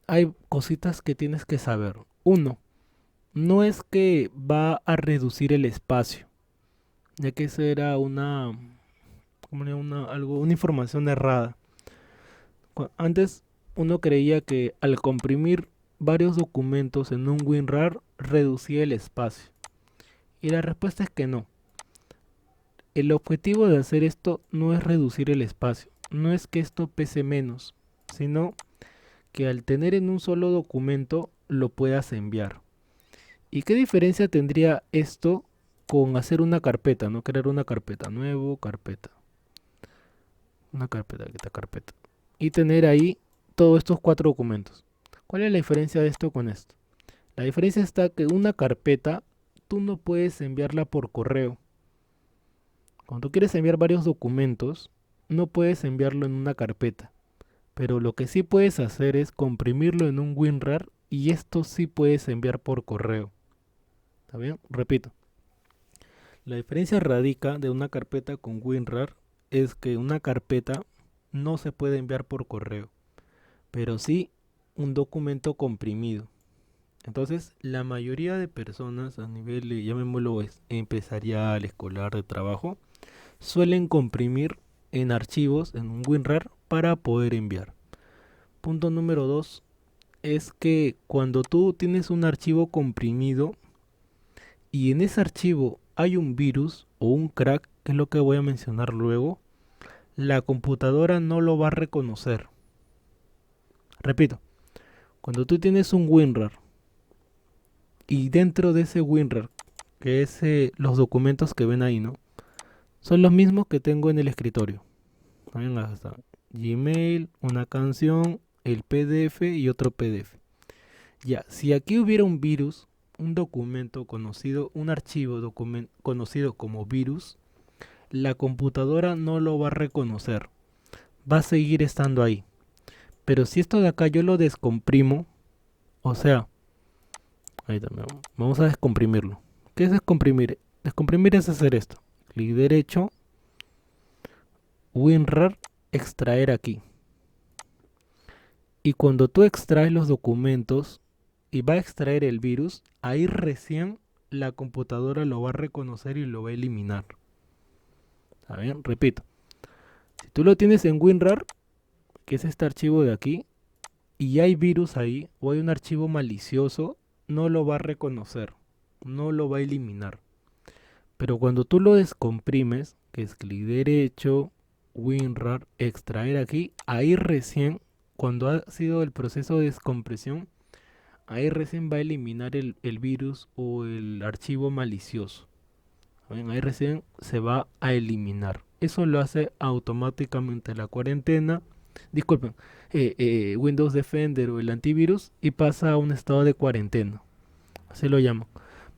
hay cositas que tienes que saber. Uno, no es que va a reducir el espacio, ya que eso era una información errada. Antes uno creía que al comprimir varios documentos en un WinRAR reducía el espacio. Y la respuesta es que no. El objetivo de hacer esto no es reducir el espacio, no es que esto pese menos, sino que al tener en un solo documento lo puedas enviar. ¿Y qué diferencia tendría esto con hacer una carpeta, no crear una carpeta, nuevo, carpeta, una carpeta, esta carpeta, y tener ahí todos estos 4 documentos? ¿Cuál es la diferencia de esto con esto? La diferencia está que una carpeta tú no puedes enviarla por correo. Cuando tú quieres enviar varios documentos, no puedes enviarlo en una carpeta. Pero lo que sí puedes hacer es comprimirlo en un WinRAR y esto sí puedes enviar por correo. ¿Está bien? Repito. La diferencia radica de una carpeta con WinRAR es que una carpeta no se puede enviar por correo, pero sí un documento comprimido. Entonces, la mayoría de personas a nivel, llamémoslo empresarial, escolar, de trabajo, suelen comprimir en archivos, en un WinRAR, para poder enviar. Punto número 2 es que cuando tú tienes un archivo comprimido y en ese archivo hay un virus o un crack, que es lo que voy a mencionar luego, la computadora no lo va a reconocer. Repito, cuando tú tienes un WinRAR y dentro de ese WinRAR, que es los documentos que ven ahí, ¿no? Son los mismos que tengo en el escritorio. También hasta Gmail, una canción, el PDF y otro PDF. Ya, si aquí hubiera un virus, un documento conocido, un archivo conocido como virus, la computadora no lo va a reconocer. Va a seguir estando ahí. Pero si esto de acá yo lo descomprimo, o sea, ahí también, vamos a descomprimirlo. ¿Qué es descomprimir? Descomprimir es hacer esto. Clic derecho, WinRAR, extraer aquí. Y cuando tú extraes los documentos y va a extraer el virus, ahí recién la computadora lo va a reconocer y lo va a eliminar. ¿Está bien? Repito. Si tú lo tienes en WinRAR, que es este archivo de aquí, y hay virus ahí, o hay un archivo malicioso, no lo va a reconocer, no lo va a eliminar. Pero cuando tú lo descomprimes, que es clic derecho, WinRAR, extraer aquí, ahí recién, cuando ha sido el proceso de descompresión, ahí recién va a eliminar el virus o el archivo malicioso. ¿Ven? Ahí recién se va a eliminar. Eso lo hace automáticamente la cuarentena. Disculpen, Windows Defender o el antivirus y pasa a un estado de cuarentena. Así lo llamo.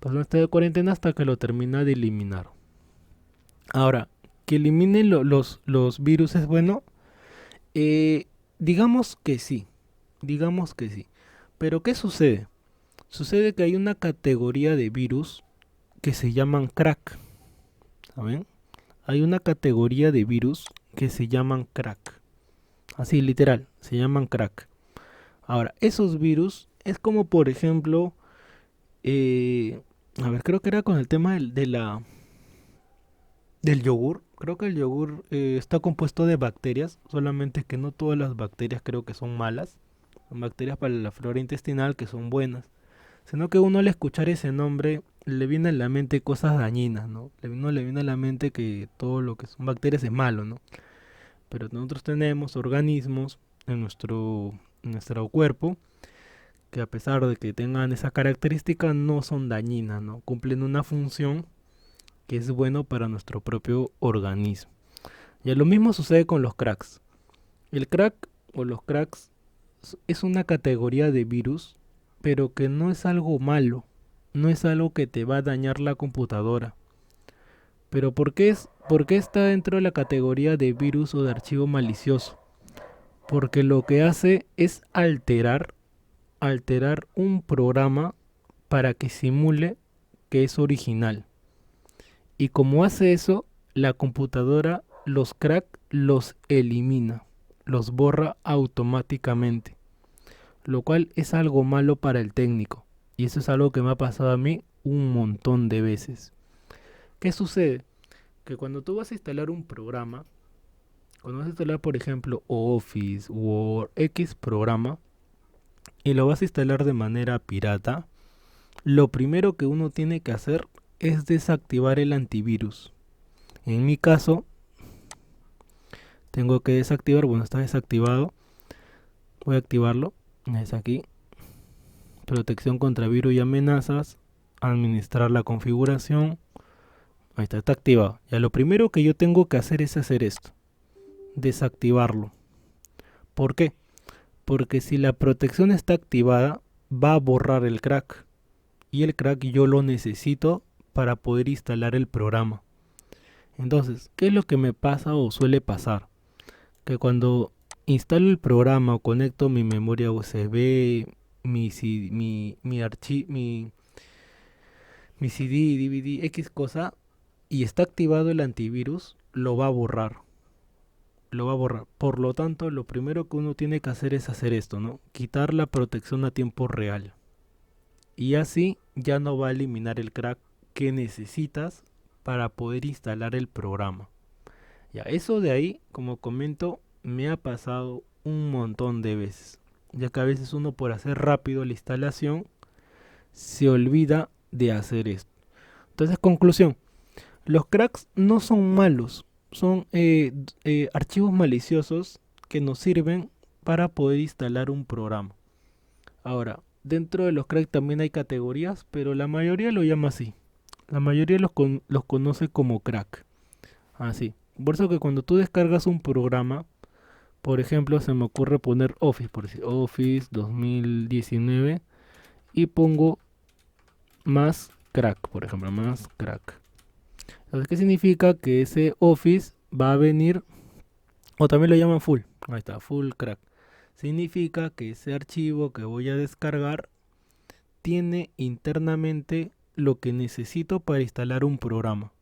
Pasa a un estado de cuarentena hasta que lo termina de eliminar. Ahora, que elimine los virus es bueno. Eh, digamos que sí. Digamos que sí. Pero ¿qué sucede? Sucede que hay una categoría de virus que se llaman crack. ¿Saben? Hay una categoría de virus que se llaman crack. Así, literal, se llaman crack. Ahora, esos virus es como por ejemplo, eh, a ver, creo que era con el tema del yogur. Creo que el yogur está compuesto de bacterias, solamente que no todas las bacterias creo que son malas. Son bacterias para la flora intestinal que son buenas. Sino que uno al escuchar ese nombre le viene a la mente cosas dañinas, ¿no? Uno le viene a la mente que todo lo que son bacterias es malo, ¿no? Pero nosotros tenemos organismos en nuestro cuerpo que a pesar de que tengan esa característica no son dañinas, ¿no? Cumplen una función que es bueno para nuestro propio organismo. Y lo mismo sucede con los cracks. El crack o los cracks es una categoría de virus, pero que no es algo malo, no es algo que te va a dañar la computadora. Pero por qué está dentro de la categoría de virus o de archivo malicioso? Porque lo que hace es alterar un programa para que simule que es original. Y como hace eso, la computadora los crack los elimina, los borra automáticamente, lo cual es algo malo para el técnico. Y eso es algo que me ha pasado a mí un montón de veces. ¿Qué sucede? Que cuando tú vas a instalar un programa, cuando vas a instalar por ejemplo Office, Word, X programa, y lo vas a instalar de manera pirata, lo primero que uno tiene que hacer es desactivar el antivirus. En mi caso, tengo que desactivar, bueno, está desactivado. Voy a activarlo. Es aquí. Protección contra virus y amenazas. Administrar la configuración. Ahí está activado. Ya lo primero que yo tengo que hacer es hacer esto. Desactivarlo. ¿Por qué? Porque si la protección está activada, va a borrar el crack. Y el crack yo lo necesito para poder instalar el programa. Entonces, ¿qué es lo que me pasa o suele pasar? Que cuando instalo el programa o conecto mi memoria USB, mi CD, DVD, X cosa, y está activado el antivirus, lo va a borrar. Lo va a borrar. Por lo tanto, lo primero que uno tiene que hacer es hacer esto, ¿no? Quitar la protección a tiempo real. Y así ya no va a eliminar el crack que necesitas para poder instalar el programa. Ya, eso de ahí, como comento, me ha pasado un montón de veces, ya que a veces uno por hacer rápido la instalación se olvida de hacer esto. Entonces, conclusión, los cracks no son malos, son archivos maliciosos que nos sirven para poder instalar un programa. Ahora, dentro de los cracks también hay categorías, pero la mayoría lo llama así. La mayoría los conoce como crack. Así. Por eso que cuando tú descargas un programa, por ejemplo, se me ocurre poner Office, por decir Office 2019 y pongo más crack, por ejemplo, más crack. Entonces, ¿qué significa? Que ese Office va a venir, o también lo llaman full, ahí está, full crack. Significa que ese archivo que voy a descargar tiene internamente lo que necesito para instalar un programa.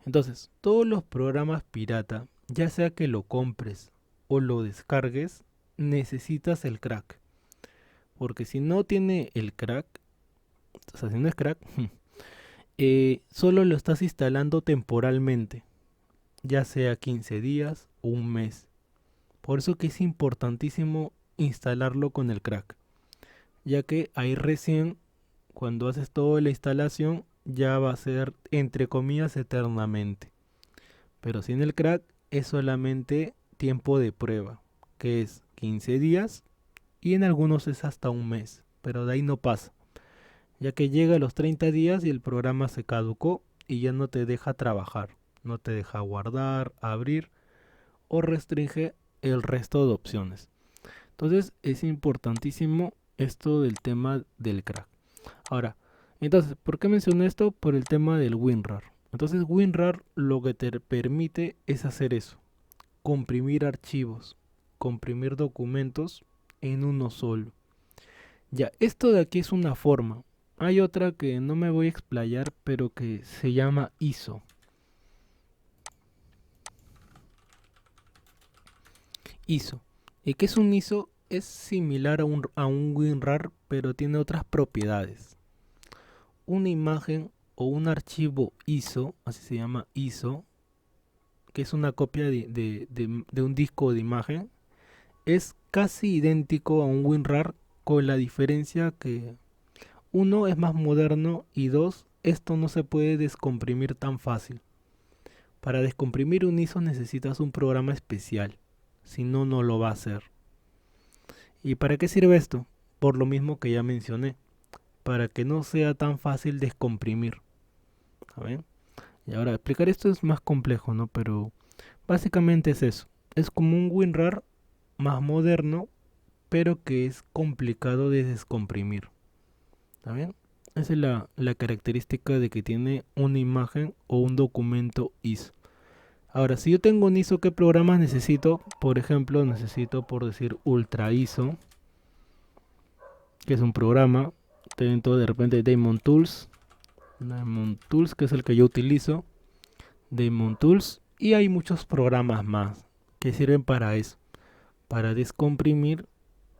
Entonces, todos los programas pirata, ya sea que lo compres o lo descargues, necesitas el crack. Porque si no tiene el crack, o sea, si no es crack, solo lo estás instalando temporalmente, ya sea 15 días o un mes. Por eso que es importantísimo instalarlo con el crack, ya que ahí recién, cuando haces toda la instalación, ya va a ser entre comillas eternamente. Pero sin el crack es solamente tiempo de prueba, que es 15 días y en algunos es hasta un mes, pero de ahí no pasa, ya que llega a los 30 días y el programa se caducó y ya no te deja trabajar, no te deja guardar, abrir o restringe el resto de opciones. Entonces es importantísimo esto del tema del crack. Ahora, entonces, ¿por qué mencioné esto? Por el tema del WinRAR. Entonces WinRAR lo que te permite es hacer eso, comprimir archivos, comprimir documentos en uno solo. Ya, esto de aquí es una forma. Hay otra que no me voy a explayar, pero que se llama ISO. ISO. ¿Y qué es un ISO? Es similar a un WinRAR, pero tiene otras propiedades. Una imagen o un archivo ISO, así se llama ISO, que es una copia de un disco de imagen, es casi idéntico a un WinRAR, con la diferencia que uno es más moderno y dos, esto no se puede descomprimir tan fácil. Para descomprimir un ISO necesitas un programa especial, si no, no lo va a hacer. ¿Y para qué sirve esto? Por lo mismo que ya mencioné, para que no sea tan fácil descomprimir. ¿Saben? Y ahora, explicar esto es más complejo, ¿no? Pero básicamente es eso. Es como un WinRAR más moderno, pero que es complicado de descomprimir. ¿Está bien? Esa es la característica de que tiene una imagen o un documento ISO. Ahora, si yo tengo un ISO, ¿qué programas necesito? Por ejemplo, necesito, por decir, Ultra ISO, que es un programa. Dentro de repente Daemon Tools. Daemon Tools, que es el que yo utilizo. Daemon Tools. Y hay muchos programas más que sirven para eso. Para descomprimir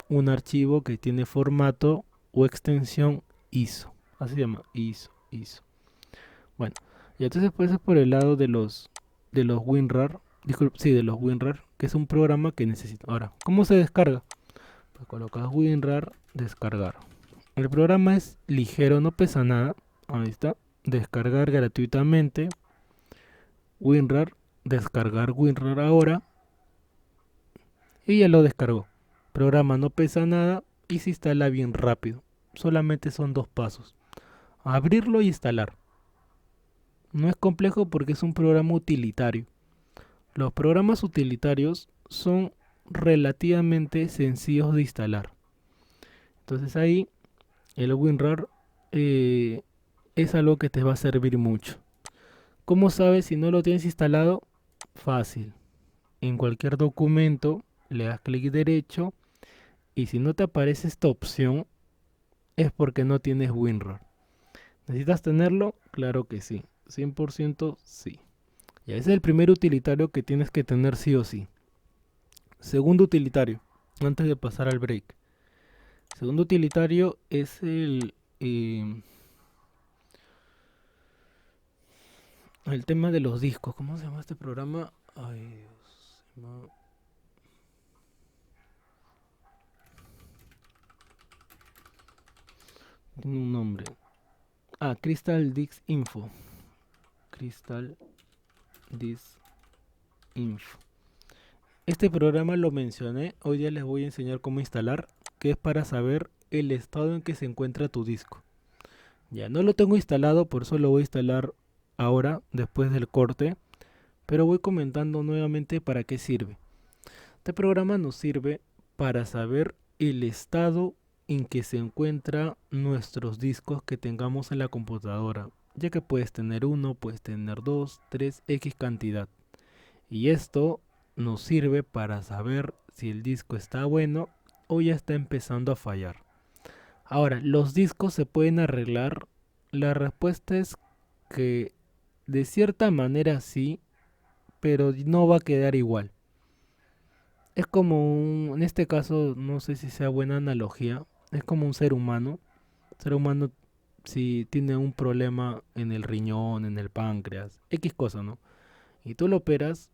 un archivo que tiene formato o extensión ISO. Así se llama, ISO. Bueno, y entonces pues es por el lado de los WinRAR. Disculpe, sí, de los WinRAR, que es un programa que necesito. Ahora, ¿cómo se descarga? Pues colocas WinRAR, descargar. El programa es ligero, no pesa nada. Ahí está. Descargar gratuitamente. WinRAR, descargar WinRAR ahora. Y ya lo descargó. Programa no pesa nada y se instala bien rápido. Solamente son dos pasos. Abrirlo y instalar. No es complejo porque es un programa utilitario. Los programas utilitarios son relativamente sencillos de instalar. Entonces ahí el WinRAR es algo que te va a servir mucho. ¿Cómo sabes si no lo tienes instalado? Fácil. En cualquier documento le das clic derecho y si no te aparece esta opción es porque no tienes WinRAR. ¿Necesitas tenerlo? Claro que sí. 100% sí. Y ese es el primer utilitario que tienes que tener sí o sí. Segundo utilitario, antes de pasar al break. Segundo utilitario es el tema de los discos. ¿Cómo se llama este programa? Ay, Dios. Tiene un nombre. Ah, Crystal Disk Info. Crystal Disk Info. Este programa lo mencioné. Hoy día les voy a enseñar cómo instalar, que es para saber el estado en que se encuentra tu disco. Ya no lo tengo instalado, por eso lo voy a instalar ahora, después del corte, pero voy comentando nuevamente para qué sirve. Este programa nos sirve para saber el estado en que se encuentran nuestros discos que tengamos en la computadora, ya que puedes tener uno, puedes tener dos, tres, X cantidad. Y esto nos sirve para saber si el disco está bueno o ya está empezando a fallar. Ahora, ¿los discos se pueden arreglar? La respuesta es que de cierta manera sí, pero no va a quedar igual. Es como en este caso, no sé si sea buena analogía, es como un ser humano. Un ser humano si tiene un problema en el riñón, en el páncreas, X cosa, ¿no? Y tú lo operas,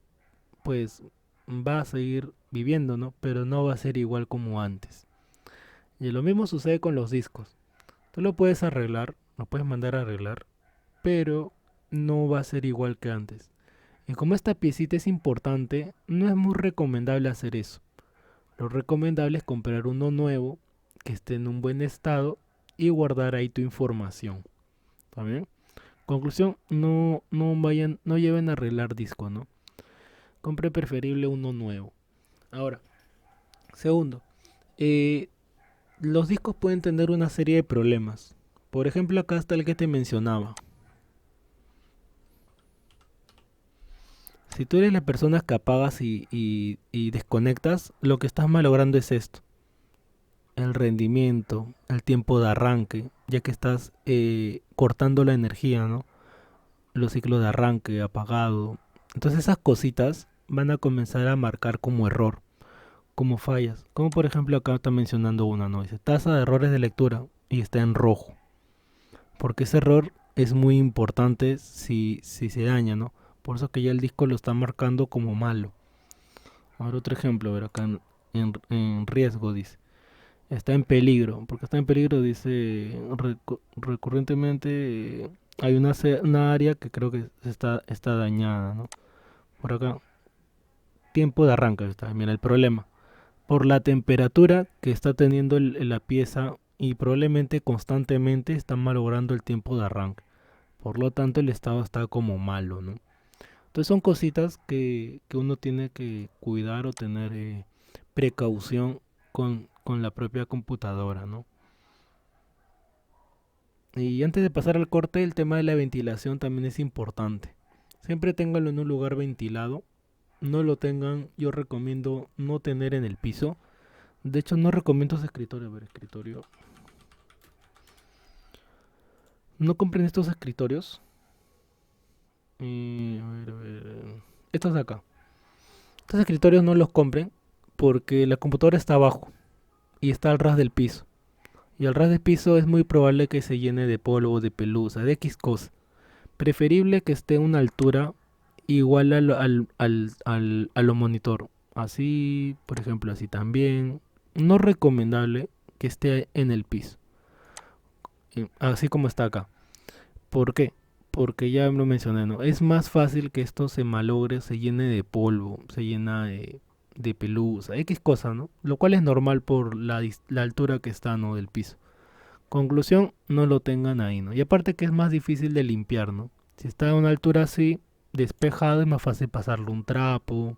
pues va a seguir viviendo, ¿no? Pero no va a ser igual como antes. Y lo mismo sucede con los discos. Tú lo puedes arreglar, lo puedes mandar a arreglar, pero no va a ser igual que antes. Y como esta piecita es importante, no es muy recomendable hacer eso. Lo recomendable es comprar uno nuevo, que esté en un buen estado y guardar ahí tu información. ¿Está bien? Conclusión, no lleven a arreglar disco, ¿no? Compre preferible uno nuevo. Ahora, segundo, eh, los discos pueden tener una serie de problemas. Por ejemplo, acá está el que te mencionaba. Si tú eres la persona que apagas y desconectas, lo que estás malogrando es esto. el rendimiento, el tiempo de arranque, ya que estás cortando la energía, ¿no? Los ciclos de arranque, apagado. Entonces esas cositas van a comenzar a marcar como error, como fallas. Como por ejemplo acá está mencionando una, ¿no? Dice tasa de errores de lectura y está en rojo. Porque ese error es muy importante si se daña, ¿no? Por eso que ya el disco lo está marcando como malo. Ahora otro ejemplo, a ver acá en riesgo dice. Está en peligro, porque está en peligro dice recurrentemente hay una área que creo que está dañada, ¿no? Por acá, tiempo de arranque está, mira el problema. Por la temperatura que está teniendo la pieza y probablemente constantemente está malogrando el tiempo de arranque. Por lo tanto el estado está como malo, ¿no? Entonces son cositas que uno tiene que cuidar o tener precaución con la propia computadora, ¿no? Y antes de pasar al corte, el tema de la ventilación también es importante. Siempre ténganlo en un lugar ventilado. No lo tengan, yo recomiendo no tener en el piso. De hecho, no recomiendo ese escritorio. A ver, escritorio. No compren estos escritorios. A ver, a ver. Estos de acá. Estos escritorios no los compren porque la computadora está abajo y está al ras del piso. Y al ras del piso es muy probable que se llene de polvo, de pelusa, de X cosa. Preferible que esté a una altura igual a lo monitor. Así, por ejemplo, así también. No recomendable que esté en el piso. Así como está acá. ¿Por qué? Porque ya lo mencioné, ¿no? Es más fácil que esto se malogre, se llene de polvo, se llena de pelusa, X cosa, ¿no? Lo cual es normal por la altura que está, ¿no? Del piso. Conclusión, no lo tengan ahí, ¿no? Y aparte que es más difícil de limpiar, ¿no? Si está a una altura así, despejado, es más fácil pasarle un trapo,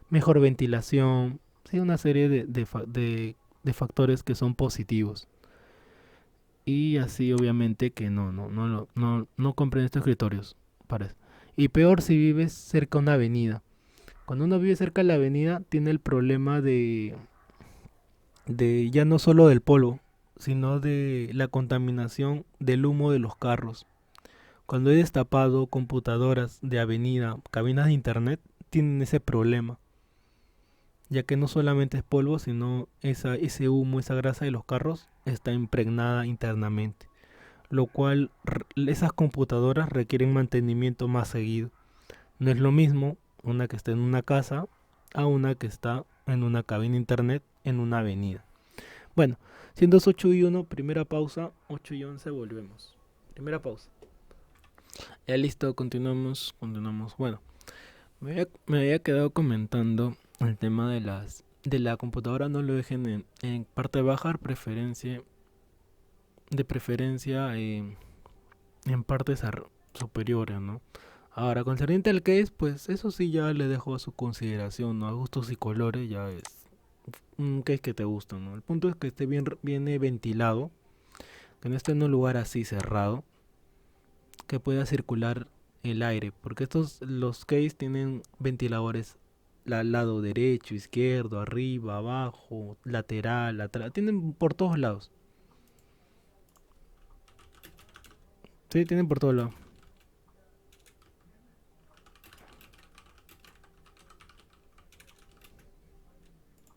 mejor ventilación, sí, una serie de factores que son positivos. Y así obviamente que no compren estos escritorios para eso. Y peor si vives cerca de una avenida. Cuando uno vive cerca de la avenida tiene el problema de ya no solo del polvo, sino de la contaminación del humo de los carros. Cuando he destapado computadoras de avenida, cabinas de internet, tienen ese problema, ya que no solamente es polvo, sino ese humo, esa grasa de los carros está impregnada internamente, lo cual esas computadoras requieren mantenimiento más seguido. No es lo mismo una que está en una casa a una que está en una cabina de internet en una avenida. Bueno, siendo 8:01, primera pausa, 8:11 volvemos. Primera pausa. Ya listo, continuamos. Bueno, me había quedado comentando el tema de la computadora, no lo dejen en parte baja, de preferencia en partes superiores, ¿no? Ahora, concerniente al case, pues eso sí ya le dejo a su consideración, ¿no? A gustos y colores ya es un case que te gusta, ¿no? El punto es que esté bien ventilado, que no esté en un lugar así cerrado, que pueda circular el aire, porque los case tienen ventiladores al lado derecho, izquierdo, arriba, abajo, lateral, atrás, tienen por todos lados. Sí, tienen por todos lados.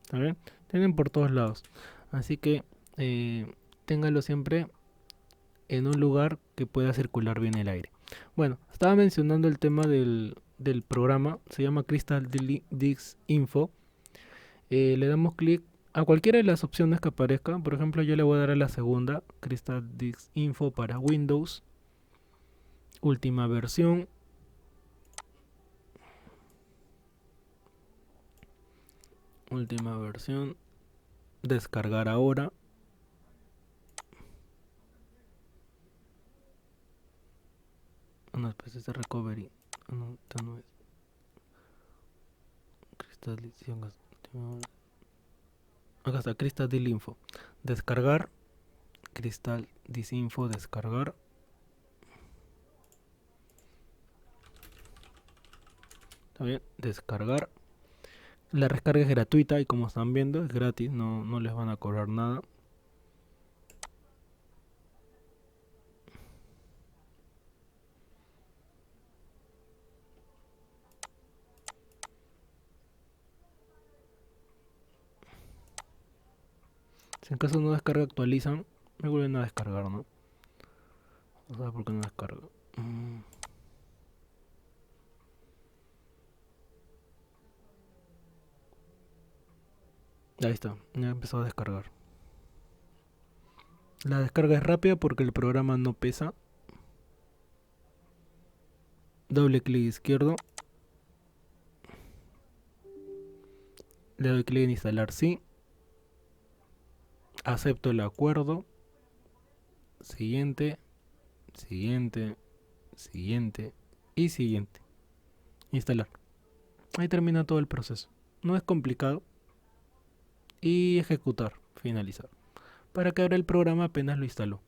¿Está bien? Tienen por todos lados. Así que téngalo siempre en un lugar que pueda circular bien el aire. Bueno, estaba mencionando el tema del programa, se llama Crystal Dix Info. Le damos clic a cualquiera de las opciones que aparezca. Por ejemplo, yo le voy a dar a la segunda, Crystal Dix Info para Windows, última versión. Última versión, descargar ahora. No, pues es de recovery. No, esto no es. Crystal Dix. Acá está Crystal Info. Descargar. Crystal Disinfo, descargar. Está bien, descargar. La recarga es gratuita y como están viendo es gratis, no les van a cobrar nada. Si en caso no descarga actualizan, me vuelven a descargar, ¿no? No sé por qué no descarga. Ahí está, ya empezó a descargar. La descarga es rápida porque el programa no pesa. Doble clic izquierdo. Le doy clic en instalar sí. Acepto el acuerdo. Siguiente, siguiente, siguiente y siguiente. Instalar. Ahí termina todo el proceso. No es complicado. Y ejecutar, finalizar. Para que abra el programa apenas lo instaló.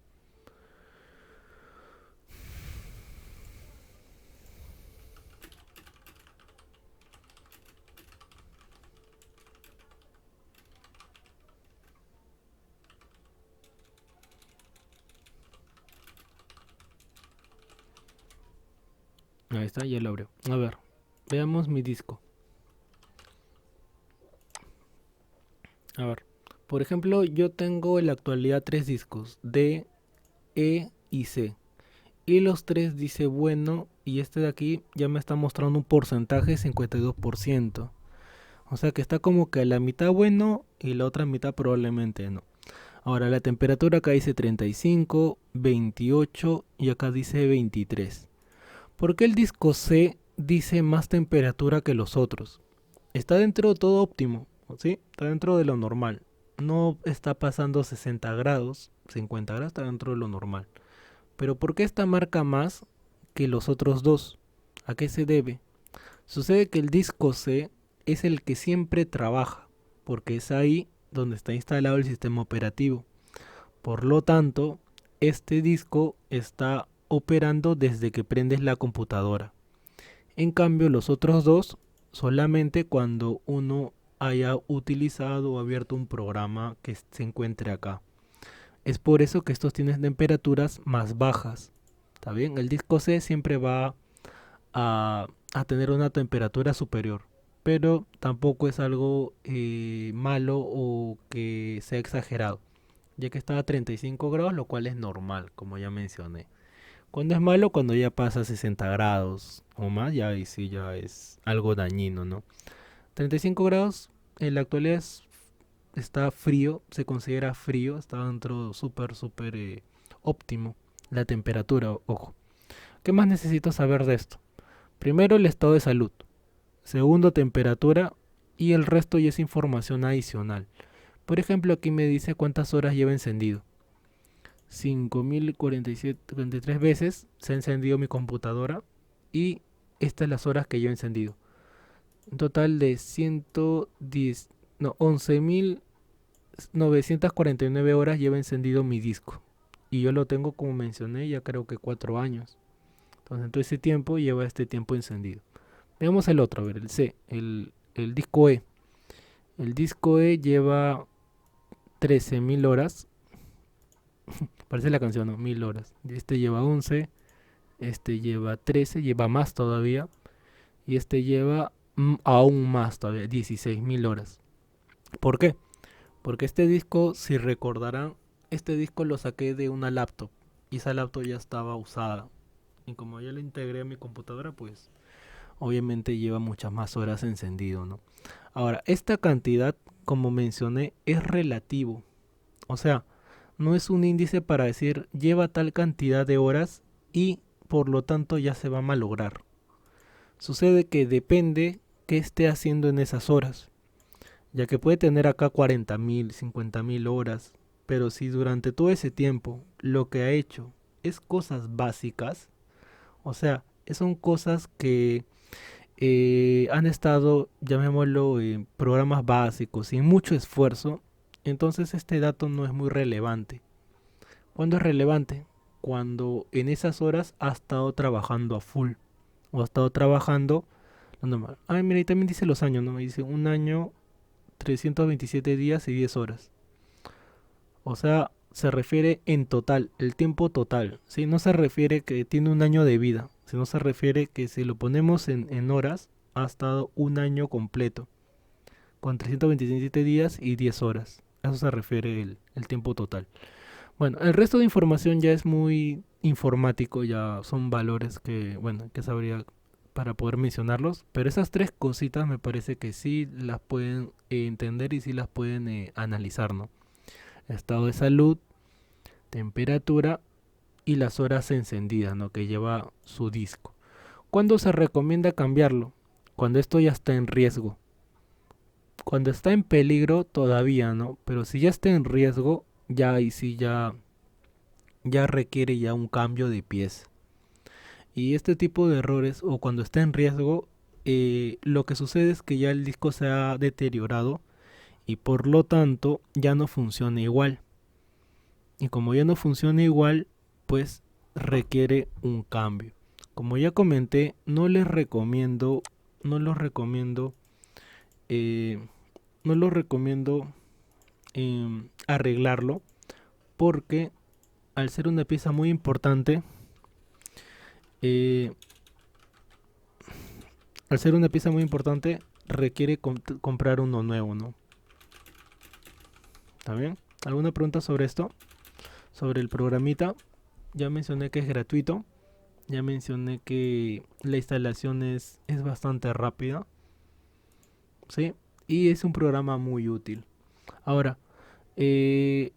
Ahí está, ya lo abrió. A ver, veamos mi disco. A ver, por ejemplo, yo tengo en la actualidad 3 discos, D, E y C. Y los 3 dice bueno y este de aquí ya me está mostrando un porcentaje 52%. O sea que está como que a la mitad bueno y la otra mitad probablemente no. Ahora la temperatura acá dice 35, 28 y acá dice 23. ¿Por qué el disco C dice más temperatura que los otros? Está dentro de todo óptimo, ¿sí? Está dentro de lo normal. No está pasando 60 grados, 50 grados, está dentro de lo normal. Pero ¿por qué esta marca más que los otros dos? ¿A qué se debe? Sucede que el disco C es el que siempre trabaja, porque es ahí donde está instalado el sistema operativo. Por lo tanto, este disco está operando desde que prendes la computadora. En cambio, los otros dos solamente cuando uno haya utilizado o abierto un programa que se encuentre acá. Es por eso que estos tienen temperaturas más bajas. ¿Está bien? El disco C siempre va a tener una temperatura superior. Pero tampoco es algo malo o que sea exagerado. Ya que está a 35 grados, lo cual es normal, como ya mencioné. Cuando es malo, cuando ya pasa a 60 grados o más, ya ahí sí ya es algo dañino, ¿no? 35 grados en la actualidad está frío, se considera frío, está dentro súper óptimo la temperatura, ojo. ¿Qué más necesito saber de esto? Primero, el estado de salud. Segundo, temperatura. Y el resto ya es información adicional. Por ejemplo, aquí me dice cuántas horas lleva encendido. 5047 veces se ha encendido mi computadora. Y estas son las horas que yo he encendido. Un total de 110, no, 11.949 horas lleva encendido mi disco. Y yo lo tengo, como mencioné, ya creo que 4 años. Entonces, en todo ese tiempo lleva este tiempo encendido. Veamos el otro, a ver, el C, el disco E. El disco E lleva 13.000 horas. Parece la canción, ¿no? 1000 horas. Este lleva 11. Este lleva 13. Lleva más todavía. Y este lleva aún más todavía. 16.000 horas. ¿Por qué? Porque este disco, si recordarán, este disco lo saqué de una laptop. Y esa laptop ya estaba usada. Y como ya lo integré a mi computadora, pues obviamente lleva muchas más horas encendido, ¿no? Ahora, esta cantidad, como mencioné, es relativo. O sea, no es un índice para decir lleva tal cantidad de horas y por lo tanto ya se va a malograr. Sucede que depende qué esté haciendo en esas horas, ya que puede tener acá 40.000, 50.000 horas, pero si durante todo ese tiempo lo que ha hecho es cosas básicas, o sea, son cosas que han estado, llamémoslo, en programas básicos, sin mucho esfuerzo, entonces este dato no es muy relevante. ¿Cuándo es relevante? Cuando en esas horas ha estado trabajando a full, o ha estado trabajando lo normal. Ay, mira, y también dice los años, ¿no? Dice un año, 327 días y 10 horas. O sea, se refiere en total, el tiempo total, ¿sí? No se refiere que tiene un año de vida, sino se refiere que si lo ponemos en horas, ha estado un año completo, con 327 días y 10 horas. A eso se refiere el tiempo total. Bueno, el resto de información ya es muy informático, ya son valores que, bueno, que sabría para poder mencionarlos, pero esas tres cositas me parece que sí las pueden entender y sí las pueden analizar, ¿no? Estado de salud, temperatura y las horas encendidas, ¿no? Que lleva su disco. ¿Cuándo se recomienda cambiarlo? Cuando esto ya está en riesgo. Cuando está en peligro todavía, ¿no? Pero si ya está en riesgo, ya ahí sí ya requiere ya un cambio de pieza. Y este tipo de errores, o cuando está en riesgo, lo que sucede es que ya el disco se ha deteriorado y por lo tanto ya no funciona igual. Y como ya no funciona igual, pues requiere un cambio. Como ya comenté, no los recomiendo, eh, no los recomiendo arreglarlo porque al ser una pieza muy importante, eh, al ser una pieza muy importante requiere comprar uno nuevo, ¿no? ¿Está bien? ¿Alguna pregunta sobre esto? Sobre el programita. Ya mencioné que es gratuito. Ya mencioné que la instalación es bastante rápida. ¿Sí? Y es un programa muy útil. Ahora, eh,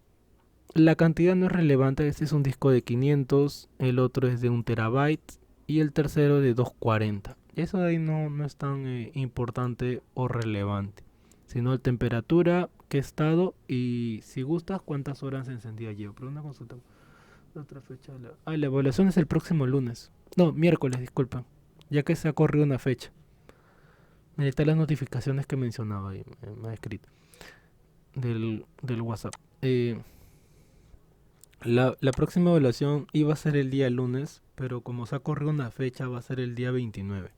la cantidad no es relevante. Este es un disco de 500, el otro es de 1 terabyte y el tercero de 240. Eso de ahí no es tan importante o relevante, sino la temperatura, qué estado y si gustas cuántas horas encendida llevo. Pero una consulta. La otra fecha. La evaluación es el próximo lunes. No, miércoles, disculpa. Ya que se ha corrido una fecha. Necesita las notificaciones que mencionaba ahí, me ha escrito. Del WhatsApp. La próxima evaluación iba a ser el día lunes, pero como se ha corrido una fecha, va a ser el día 29.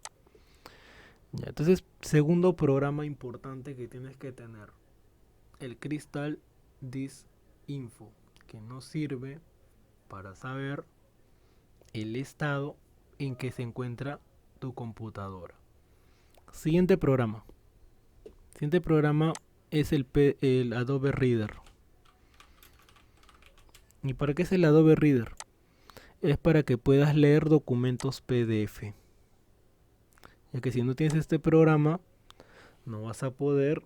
Ya, entonces, segundo programa importante que tienes que tener: el Crystal Disk Info, que nos sirve para saber el estado en que se encuentra tu computadora. Siguiente programa. Siguiente programa es el Adobe Reader. ¿Y para qué es el Adobe Reader? Es para que puedas leer documentos PDF. Ya que si no tienes este programa, no vas a poder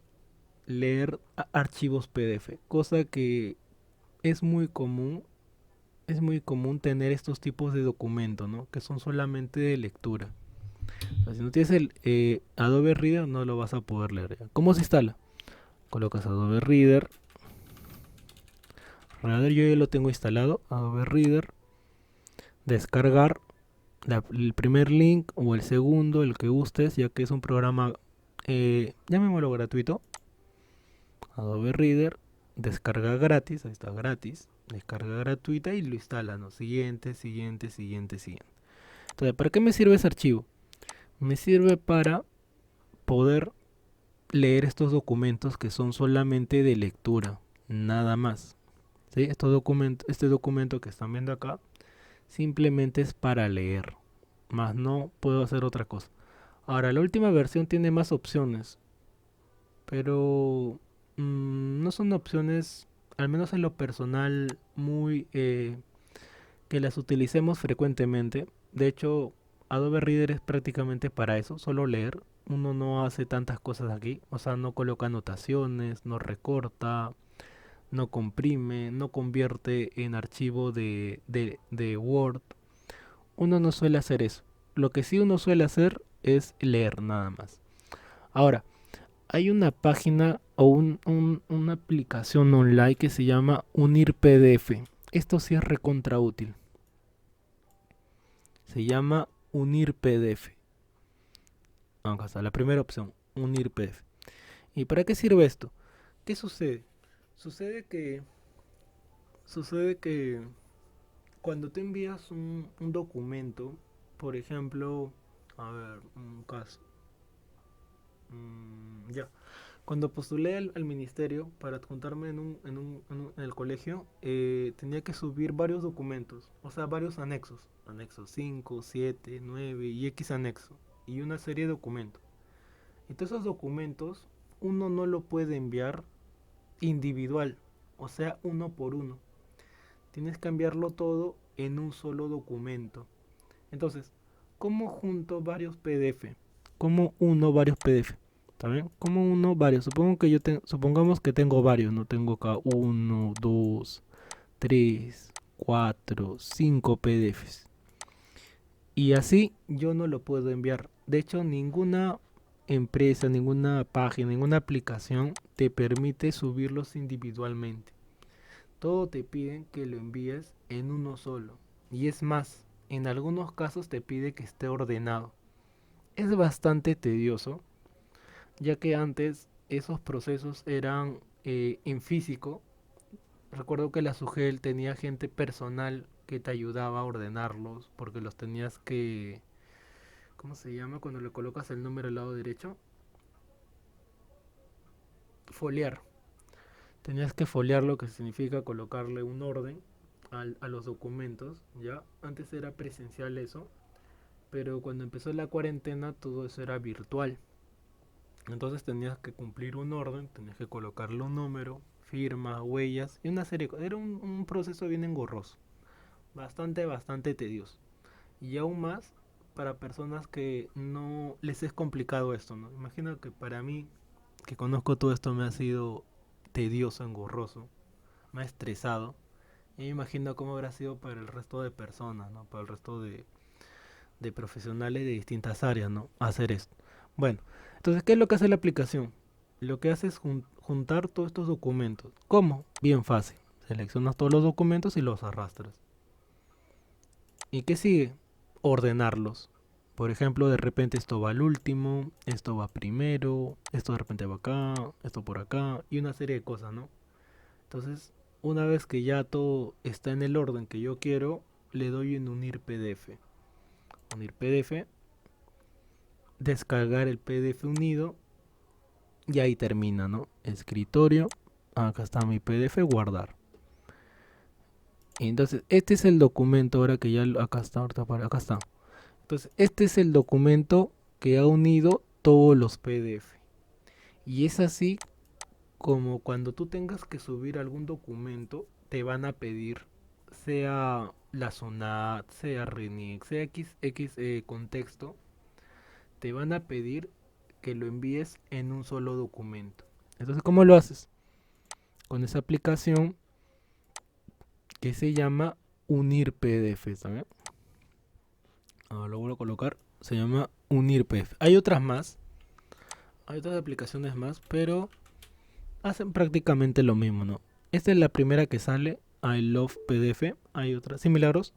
leer archivos PDF. Cosa que es muy común. Es muy común tener estos tipos de documentos, ¿no? Que son solamente de lectura. O sea, si no tienes el Adobe Reader, no lo vas a poder leer. ¿Ya? ¿Cómo se instala? Colocas Adobe Reader. Reader yo ya lo tengo instalado. Adobe Reader. Descargar el primer link o el segundo, el que gustes, ya que es un programa, llamémoslo gratuito. Adobe Reader, descarga gratis, ahí está gratis, descarga gratuita y lo instalan, ¿no? Siguiente, siguiente, siguiente, siguiente. Entonces, ¿para qué me sirve ese archivo? Me sirve para poder leer estos documentos que son solamente de lectura, nada más. ¿Sí? Este documento que están viendo acá simplemente es para leer, más no puedo hacer otra cosa. Ahora, la última versión tiene más opciones, pero no son opciones, al menos en lo personal, muy que las utilicemos frecuentemente. De hecho, Adobe Reader es prácticamente para eso, solo leer. Uno no hace tantas cosas aquí, o sea, no coloca anotaciones, no recorta, no comprime, no convierte en archivo de Word. Uno no suele hacer eso. Lo que sí uno suele hacer es leer nada más. Ahora, hay una página o una aplicación online que se llama Unir PDF. Esto sí es recontra útil. Se llama Unir PDF. Vamos a la primera opción, Unir PDF. ¿Y para qué sirve esto? ¿Qué sucede? Sucede que, sucede que cuando te envías un documento, por ejemplo, a ver, un caso. Ya. Cuando postulé al ministerio para adjuntarme en el colegio, tenía que subir varios documentos, o sea, varios anexos. Anexo 5, 7, 9 y X anexo. Y una serie de documentos. Y todos esos documentos uno no lo puede enviar individual, o sea, uno por uno. Tienes que enviarlo todo en un solo documento. Entonces, ¿cómo junto varios PDF? ¿Cómo uno varios PDF? ¿Está bien? ¿Cómo uno varios? Supongamos que tengo varios, no tengo acá uno, dos, tres, cuatro, cinco PDFs. Y así yo no lo puedo enviar. De hecho, ninguna empresa, ninguna página, ninguna aplicación te permite subirlos individualmente. Todo te piden que lo envíes en uno solo. Y es más, en algunos casos te pide que esté ordenado. Es bastante tedioso, ya que antes esos procesos eran en físico. Recuerdo que la SUGEL tenía gente personal que te ayudaba a ordenarlos, porque los tenías que... ¿Cómo se llama cuando le colocas el número al lado derecho? Foliar. Tenías que foliar, lo que significa colocarle un orden a los documentos, ¿ya? Antes era presencial eso, pero cuando empezó la cuarentena todo eso era virtual. Entonces tenías que cumplir un orden, tenías que colocarle un número, firma, huellas y una serie de cosas. Era un proceso bien engorroso, bastante tedioso. Y aún más para personas que no les es complicado esto, ¿no? Imagino que para mí, que conozco todo esto, me ha sido tedioso, engorroso, me ha estresado. Y me imagino cómo habrá sido para el resto de personas, ¿no? Para el resto de profesionales de distintas áreas, ¿no? Hacer esto. Bueno, entonces, ¿qué es lo que hace la aplicación? Lo que hace es juntar todos estos documentos. ¿Cómo? Bien fácil. Seleccionas todos los documentos y los arrastras. ¿Y qué sigue? Ordenarlos. Por ejemplo, de repente esto va al último, esto va primero, esto de repente va acá, esto por acá y una serie de cosas, ¿no? Entonces, una vez que ya todo está en el orden que yo quiero, le doy en unir PDF. Unir PDF, descargar el PDF unido y ahí termina, ¿no? Escritorio, acá está mi PDF, guardar. Y entonces, este es el documento ahora que ya acá está, acá está. Entonces, este es el documento que ha unido todos los PDF. Y es así como cuando tú tengas que subir algún documento, te van a pedir, sea la SUNAT, sea RENIEC, sea XX contexto, te van a pedir que lo envíes en un solo documento. Entonces, ¿cómo lo haces? Con esa aplicación que se llama Unir PDF, ¿sabes? Ahora lo vuelvo a colocar. Se llama Unir PDF. Hay otras más, hay otras aplicaciones más, pero hacen prácticamente lo mismo, ¿no? Esta es la primera que sale, I Love PDF. Hay otras similares.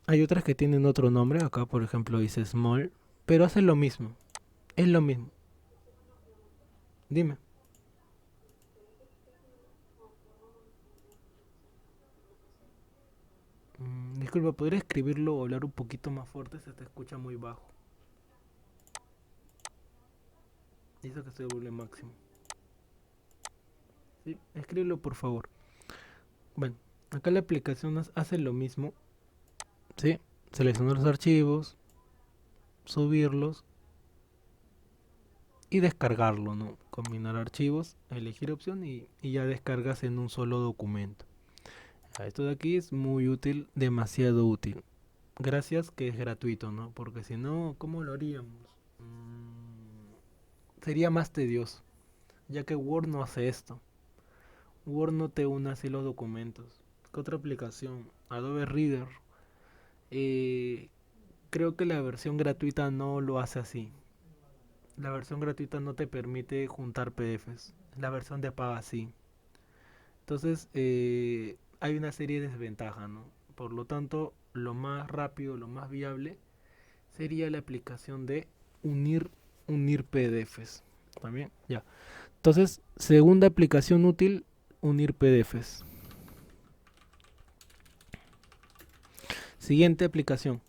Hay otras que tienen otro nombre. Acá, por ejemplo, dice Small. Pero hacen lo mismo. Es lo mismo. Dime. Disculpa, ¿podría escribirlo o hablar un poquito más fuerte? Se te escucha muy bajo. Dice que estoy a volumen máximo. Sí, escríbelo por favor. Bueno, acá la aplicación hace lo mismo. Sí, seleccionar los archivos, subirlos y descargarlo, ¿no? Combinar archivos, elegir opción y ya descargas en un solo documento. Esto de aquí es muy útil, demasiado útil. Gracias que es gratuito, ¿no? Porque si no, ¿cómo lo haríamos? Sería más tedioso, ya que Word no hace esto. Word no te une así los documentos. ¿Qué otra aplicación? Adobe Reader. Eh, Creo que la versión gratuita no lo hace así. La versión gratuita no te permite juntar PDFs. La versión de paga sí. Entonces, hay una serie de desventajas, ¿no? Por lo tanto, lo más rápido, lo más viable sería la aplicación de unir, unir PDFs. ¿También? Ya. Entonces, segunda aplicación útil, unir PDFs. Siguiente aplicación.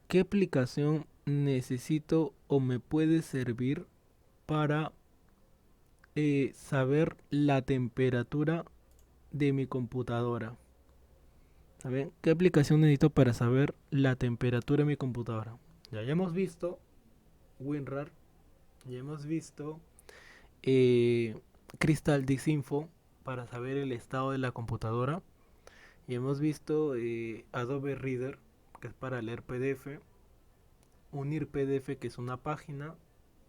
¿Qué aplicación necesito o me puede servir para saber la temperatura de mi computadora? ¿Saben? ¿Qué aplicación necesito para saber la temperatura de mi computadora? Ya hemos visto WinRAR, Ya hemos visto eh, Crystal Disinfo para saber el estado de la computadora. Y hemos visto Adobe Reader, que es para leer PDF, unir PDF, que es una página,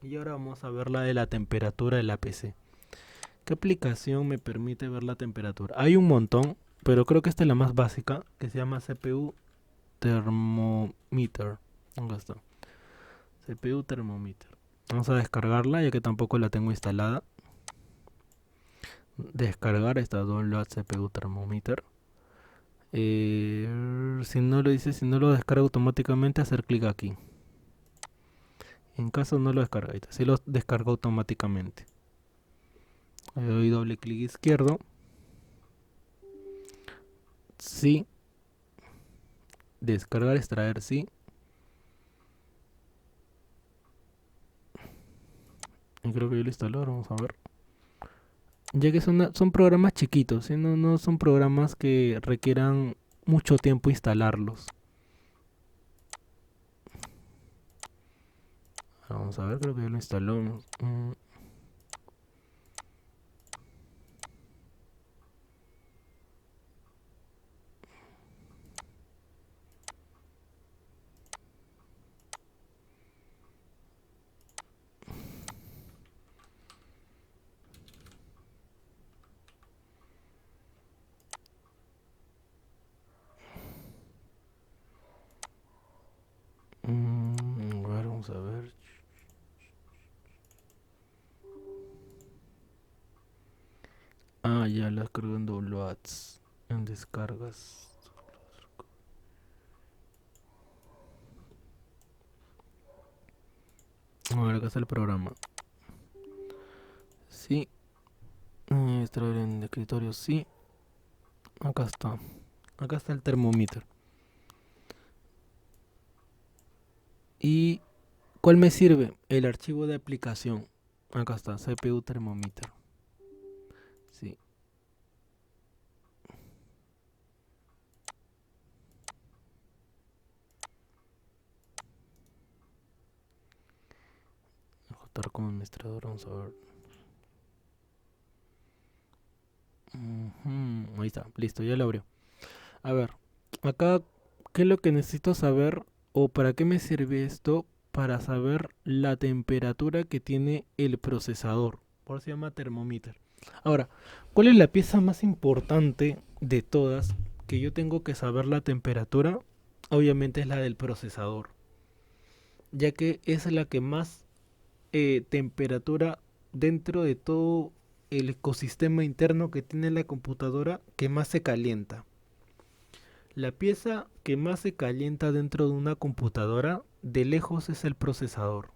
y ahora vamos a ver la de la temperatura de la PC. ¿Qué aplicación me permite ver la temperatura? Hay un montón, pero creo que esta es la más básica, que se llama CPU Thermometer. ¿Dónde está? CPU Thermometer. Vamos a descargarla, ya que tampoco la tengo instalada. Descargar esta Download CPU Thermometer. Si no lo dice, si no lo descarga automáticamente, hacer clic aquí. En caso no lo descarga, si lo descarga automáticamente. Le doy doble clic izquierdo. Sí. Descargar, extraer, sí. Y creo que yo lo instaló, vamos a ver. Ya que son programas chiquitos, ¿sí? No son programas que requieran mucho tiempo instalarlos. Vamos a ver, creo que ya lo instaló. A ver, vamos a ver. Ah, ya las cargo en downloads. En descargas. A ver, acá está el programa. Sí. Extraer en escritorio, sí. Acá está. Acá está el termómetro. ¿Y cuál me sirve? El archivo de aplicación. Acá está, CPU termómetro. Sí. Ejecutar como administrador, vamos a ver. Ahí está, listo, ya lo abrió. A ver, acá, ¿qué es lo que necesito saber o para qué me sirve esto? Para saber la temperatura que tiene el procesador. Por eso se llama termómetro. Ahora, ¿cuál es la pieza más importante de todas que yo tengo que saber la temperatura? Obviamente es la del procesador, ya que es la que más temperatura dentro de todo el ecosistema interno que tiene la computadora que más se calienta. La pieza que más se calienta dentro de una computadora de lejos es el procesador.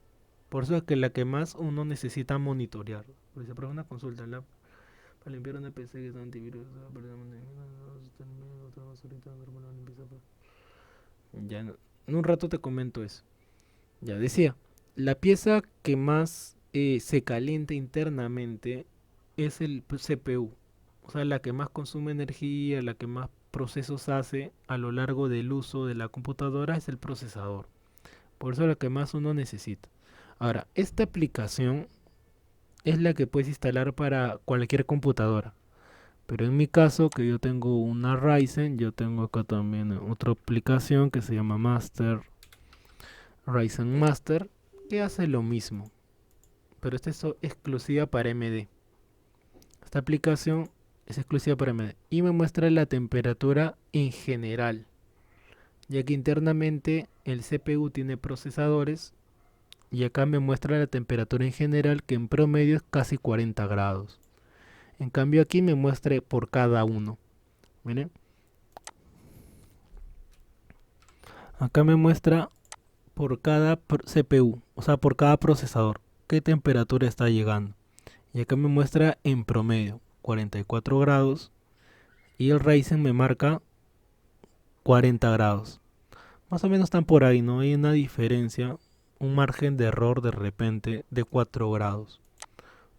Por eso es que la que más uno necesita monitorear. Porque se aprueba una consulta para limpiar una PC que está antivirus. Ya en un rato te comento eso. Ya decía, la pieza que más se calienta internamente es el CPU. O sea, la que más consume energía, la que más procesos hace a lo largo del uso de la computadora es el procesador. Por eso es la que más uno necesita. Ahora, esta aplicación es la que puedes instalar para cualquier computadora. Pero en mi caso, que yo tengo una Ryzen, yo tengo acá también otra aplicación que se llama Master, Ryzen Master, que hace lo mismo. Pero esta es exclusiva para AMD. Esta aplicación es exclusiva para AMD y me muestra la temperatura en general, ya que internamente el CPU tiene procesadores y acá me muestra la temperatura en general que en promedio es casi 40 grados. En cambio aquí me muestra por cada uno. Miren, acá me muestra por cada CPU, o sea, por cada procesador, qué temperatura está llegando. Y acá me muestra en promedio 44 grados y el Ryzen me marca 40 grados. Más o menos están por ahí, ¿no? Hay una diferencia, un margen de error de repente de 4 grados.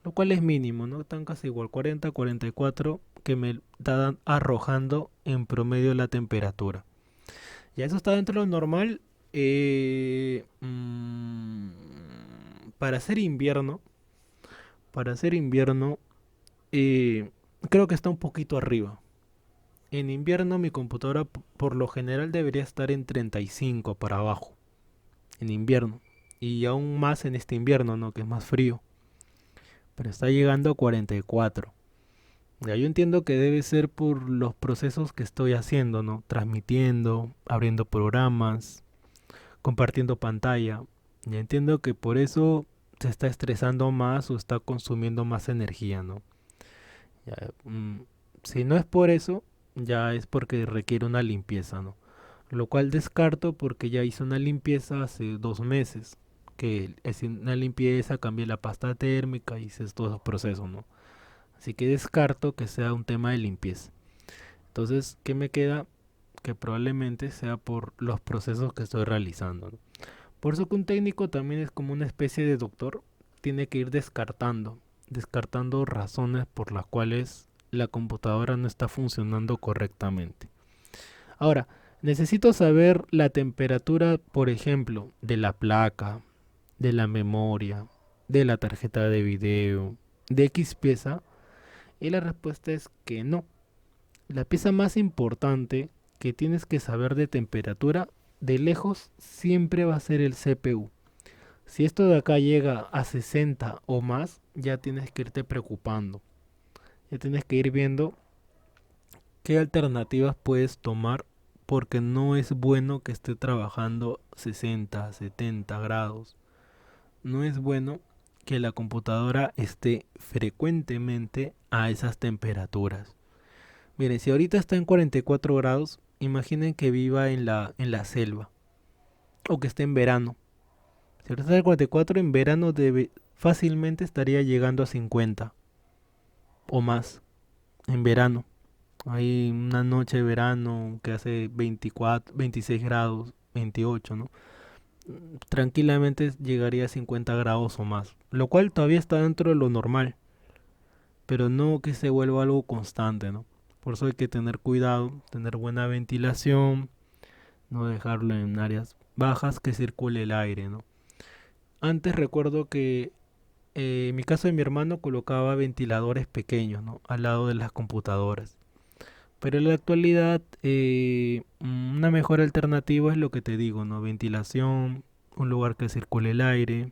Lo cual es mínimo, ¿no? Están casi igual, 40, 44 que me están arrojando en promedio la temperatura. Ya eso está dentro de lo normal. para hacer invierno, para hacer invierno, eh, creo que está un poquito arriba. En invierno mi computadora por lo general debería estar en 35 para abajo, en invierno. Y aún más en este invierno, ¿no? Que es más frío. Pero está llegando a 44. Ya, yo entiendo que debe ser por los procesos que estoy haciendo, ¿no? Transmitiendo, abriendo programas, compartiendo pantalla. Ya entiendo que por eso se está estresando más o está consumiendo más energía, ¿no? Ya, si no es por eso, ya es porque requiere una limpieza, ¿no? Lo cual descarto porque ya hice una limpieza hace 2 meses. Que es una limpieza, cambié la pasta térmica, hice todos esos procesos, ¿no? Así que descarto que sea un tema de limpieza. Entonces, ¿qué me queda? Que probablemente sea por los procesos que estoy realizando, ¿no? Por eso que un técnico también es como una especie de doctor, tiene que ir descartando razones por las cuales la computadora no está funcionando correctamente. Ahora, necesito saber la temperatura, por ejemplo, de la placa, de la memoria, de la tarjeta de video, de X pieza, y la respuesta es que no. La pieza más importante que tienes que saber de temperatura, de lejos, siempre va a ser el CPU. Si esto de acá llega a 60 o más, ya tienes que irte preocupando. Ya tienes que ir viendo qué alternativas puedes tomar porque no es bueno que esté trabajando 60, 70 grados. No es bueno que la computadora esté frecuentemente a esas temperaturas. Miren, si ahorita está en 44 grados, imaginen que viva en la selva o que esté en verano. Si ahorita está en 44, en verano fácilmente estaría llegando a 50 o más. En verano. Hay una noche de verano que hace 24, 26 grados, 28, ¿no? Tranquilamente llegaría a 50 grados o más. Lo cual todavía está dentro de lo normal. Pero no que se vuelva algo constante, ¿no? Por eso hay que tener cuidado, tener buena ventilación, no dejarlo en áreas bajas que circule el aire, ¿no? Antes recuerdo que en mi caso de mi hermano colocaba ventiladores pequeños, ¿no? Al lado de las computadoras. Pero en la actualidad una mejor alternativa es lo que te digo, ¿no? Ventilación, un lugar que circule el aire.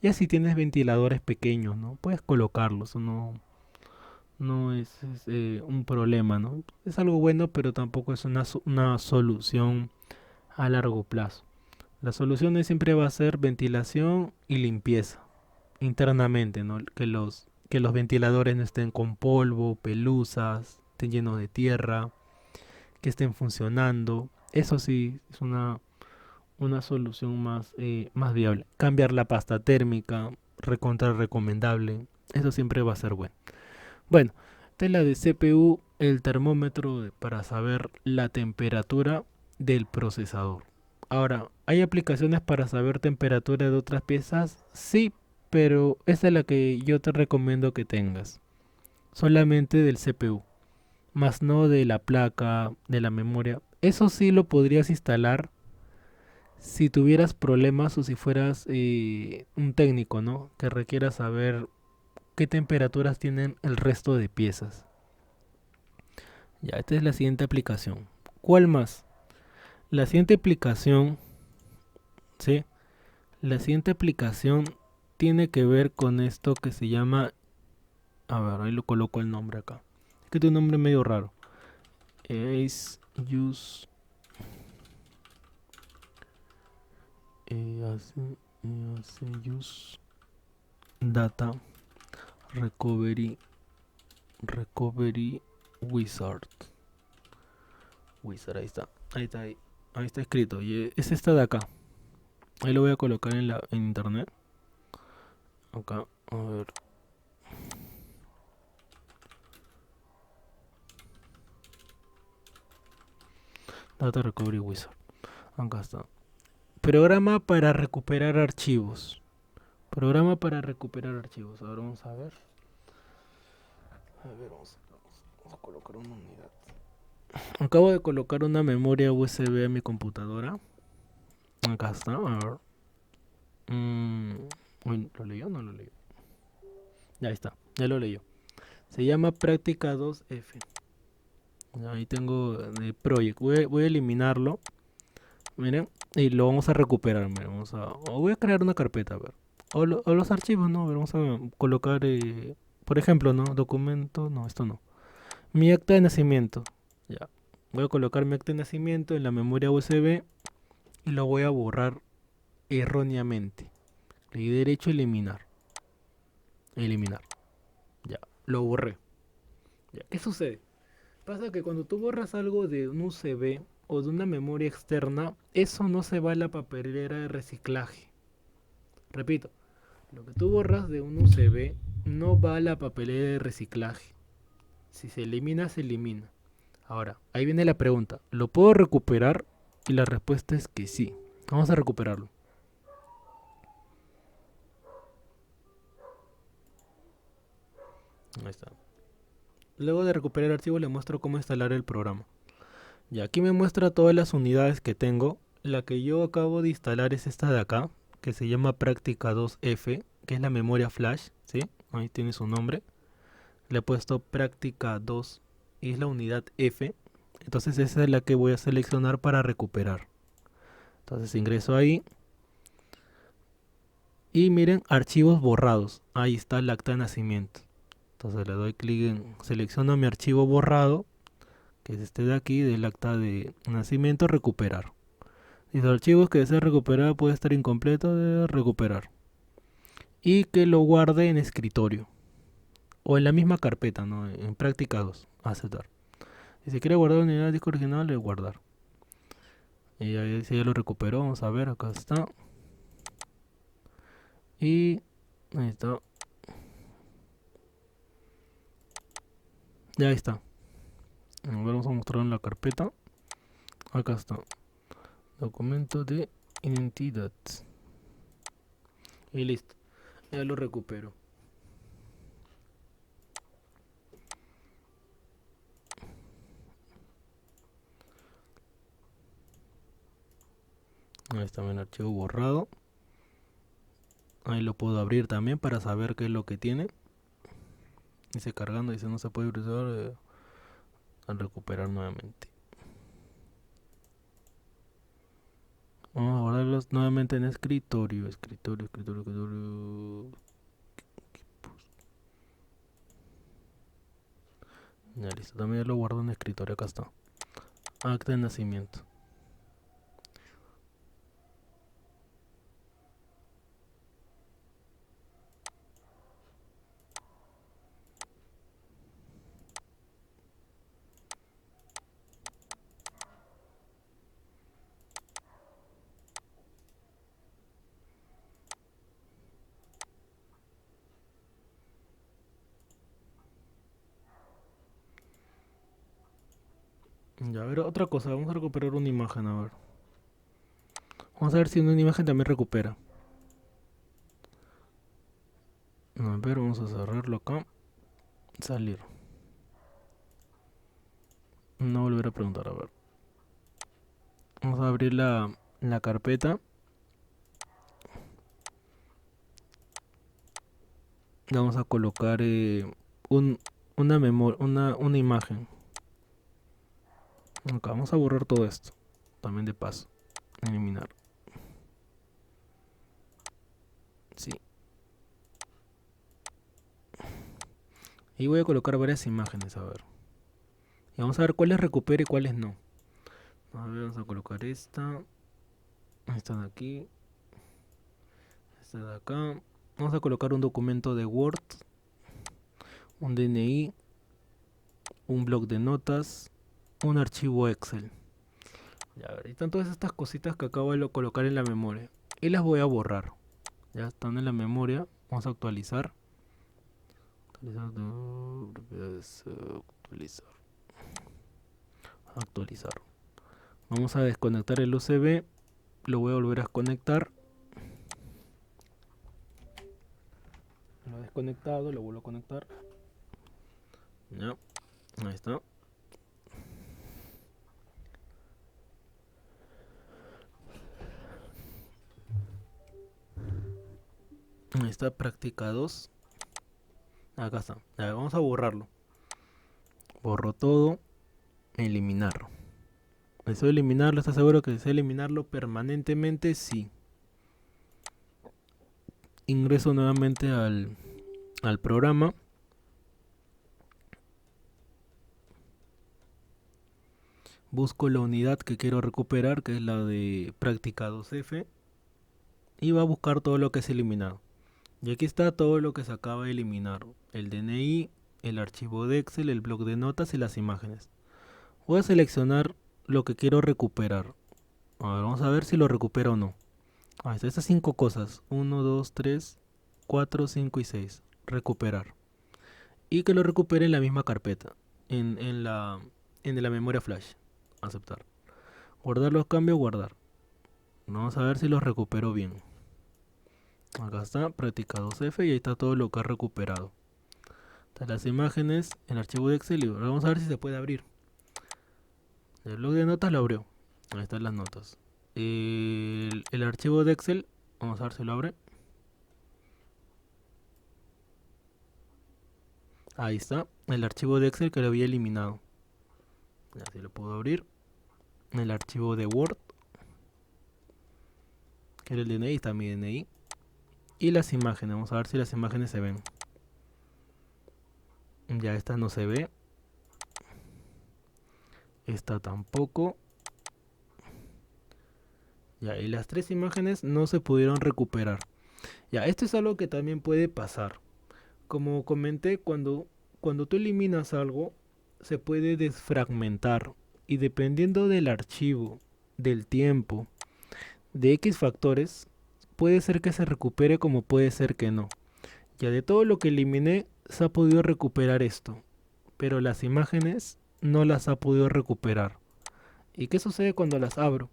Y así tienes ventiladores pequeños, ¿no? Puedes colocarlos, no es un problema, ¿no? Es algo bueno, pero tampoco es una solución a largo plazo. La solución siempre va a ser ventilación y limpieza internamente, ¿no? Que los ventiladores no estén con polvo, pelusas, estén llenos de tierra, que estén funcionando. Eso sí es una solución más viable. Cambiar la pasta térmica, recontra recomendable. Eso siempre va a ser bueno. Bueno, esta es la de CPU, el termómetro para saber la temperatura del procesador. Ahora, ¿hay aplicaciones para saber temperatura de otras piezas? Sí, pero esta es la que yo te recomiendo que tengas. Solamente del CPU, más no de la placa, de la memoria. Eso sí lo podrías instalar si tuvieras problemas o si fueras un técnico, ¿no? Que requiera saber qué temperaturas tienen el resto de piezas. Ya, esta es la siguiente aplicación. ¿Cuál más? La siguiente aplicación, ¿sí? La siguiente aplicación tiene que ver con esto que se llama... A ver, ahí lo coloco el nombre acá. Es que tiene un nombre medio raro. Es Use... Use Data Recovery Wizard. Wizard, ahí está. Ahí está escrito. Y es esta de acá. Ahí lo voy a colocar en internet. Acá, a ver. Data Recovery Wizard. Acá está. Programa para recuperar archivos. Programa para recuperar archivos. Ahora vamos a ver. A ver, vamos a colocar una unidad. Acabo de colocar una memoria USB a mi computadora. Acá está. A ver. Uy, ¿lo leyó o no lo leyó? Ya está, ya lo leyó. Se llama práctica 2F. Ahí tengo de project. Voy a eliminarlo. Miren. Y lo vamos a recuperar. Miren, o voy a crear una carpeta. A ver. O los archivos, ¿no? A ver, vamos a colocar. Por ejemplo, ¿no? Documento. No, esto no. Mi acta de nacimiento. Ya. Voy a colocar mi acta de nacimiento en la memoria USB. Y lo voy a borrar erróneamente. Le di derecho a eliminar. Eliminar. Ya. Lo borré. Ya. ¿Qué sucede? Pasa que cuando tú borras algo de un USB o de una memoria externa, eso no se va a la papelera de reciclaje. Repito, lo que tú borras de un USB no va a la papelera de reciclaje. Si se elimina, se elimina. Ahora, ahí viene la pregunta. ¿Lo puedo recuperar? Y la respuesta es que sí. Vamos a recuperarlo. Ahí está. Luego de recuperar el archivo le muestro cómo instalar el programa. Y aquí me muestra todas las unidades que tengo. La que yo acabo de instalar es esta de acá, que se llama Práctica 2F, que es la memoria flash, ¿sí? Ahí tiene su nombre. Le he puesto Práctica 2 y es la unidad F. Entonces esa es la que voy a seleccionar para recuperar. Entonces ingreso ahí. Y miren, archivos borrados. Ahí está el acta de nacimiento. Entonces le doy clic en selecciono mi archivo borrado, que es este de aquí, del acta de nacimiento, recuperar. Y los archivos que desea recuperar puede estar incompleto de recuperar. Y que lo guarde en escritorio. O en la misma carpeta, ¿no? En práctica 2. Aceptar. Y si quiere guardar unidad de disco original, le guardar. Y ahí si ya lo recuperó, vamos a ver, acá está. Y ahí está. Ya ahí está. Vamos a mostrar en la carpeta. Acá está. Documento de identidad. Y listo. Ya lo recupero. Ahí está mi archivo borrado. Ahí lo puedo abrir también para saber qué es lo que tiene. Dice cargando, dice no se puede utilizar al recuperar nuevamente. Vamos a guardarlos nuevamente en escritorio. Escritorio. Ya listo, también lo guardo en escritorio. Acá está. Acta de nacimiento. Ya, a ver, otra cosa. Vamos a recuperar una imagen, a ver. Vamos a ver si una imagen también recupera. A ver, vamos a cerrarlo acá. Salir. No volver a preguntar, a ver. Vamos a abrir la carpeta. Vamos a colocar un, una imagen. Acá vamos a borrar todo esto. También de paso. Eliminar. Sí. Y voy a colocar varias imágenes, a ver. Y vamos a ver cuáles recupera y cuáles no. A ver, vamos a colocar esta. Esta de aquí. Esta de acá. Vamos a colocar un documento de Word. Un DNI. Un bloc de notas. Un archivo Excel. Ya, a ver, y están todas estas cositas que acabo de colocar en la memoria. Y las voy a borrar. Ya están en la memoria. Vamos a actualizar. Actualizar. Actualizar. Vamos a desconectar el USB. Lo voy a volver a conectar. Lo he desconectado, lo vuelvo a conectar. Ya, ahí está. Ahí está, práctica 2. Acá está. A ver, vamos a borrarlo. Borro todo. Eliminar. ¿Deseo eliminarlo? ¿Estás seguro que deseo eliminarlo permanentemente? Sí. Ingreso nuevamente al programa. Busco la unidad que quiero recuperar, que es la de práctica 2F. Y va a buscar todo lo que es eliminado. Y aquí está todo lo que se acaba de eliminar. El DNI, el archivo de Excel, el bloc de notas y las imágenes. Voy a seleccionar lo que quiero recuperar. A ver, vamos a ver si lo recupero o no. Ahí está, estas 5 cosas. 1, 2, 3, 4, 5 y 6. Recuperar. Y que lo recupere en la misma carpeta. En la memoria flash. Aceptar. Guardar los cambios, guardar. Vamos a ver si los recupero bien. Acá está, práctica 2F y ahí está todo lo que ha recuperado. Están las imágenes, el archivo de Excel y vamos a ver si se puede abrir. El blog de notas lo abrió. Ahí están las notas. El archivo de Excel, vamos a ver si lo abre. Ahí está, el archivo de Excel que lo había eliminado. Así lo puedo abrir. El archivo de Word, que era el DNI, está mi DNI. Y las imágenes, vamos a ver si las imágenes se ven. Ya esta no se ve. Esta tampoco. Ya, y las 3 imágenes no se pudieron recuperar. Ya, esto es algo que también puede pasar. Como comenté, cuando tú eliminas algo, se puede desfragmentar. Y dependiendo del archivo, del tiempo, de X factores, puede ser que se recupere como puede ser que no. Ya de todo lo que eliminé, se ha podido recuperar esto. Pero las imágenes no las ha podido recuperar. ¿Y qué sucede cuando las abro?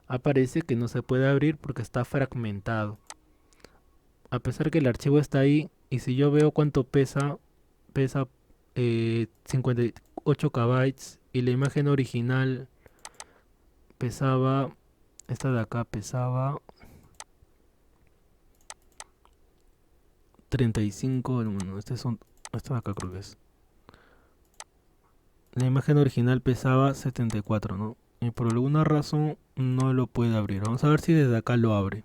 Aparece que no se puede abrir porque está fragmentado. A pesar que el archivo está ahí, y si yo veo cuánto pesa 58 KB y la imagen original pesaba, esta de acá pesaba 35, bueno, esta de acá creo que es. La imagen original pesaba 74, ¿no? Y por alguna razón no lo puede abrir. Vamos a ver si desde acá lo abre.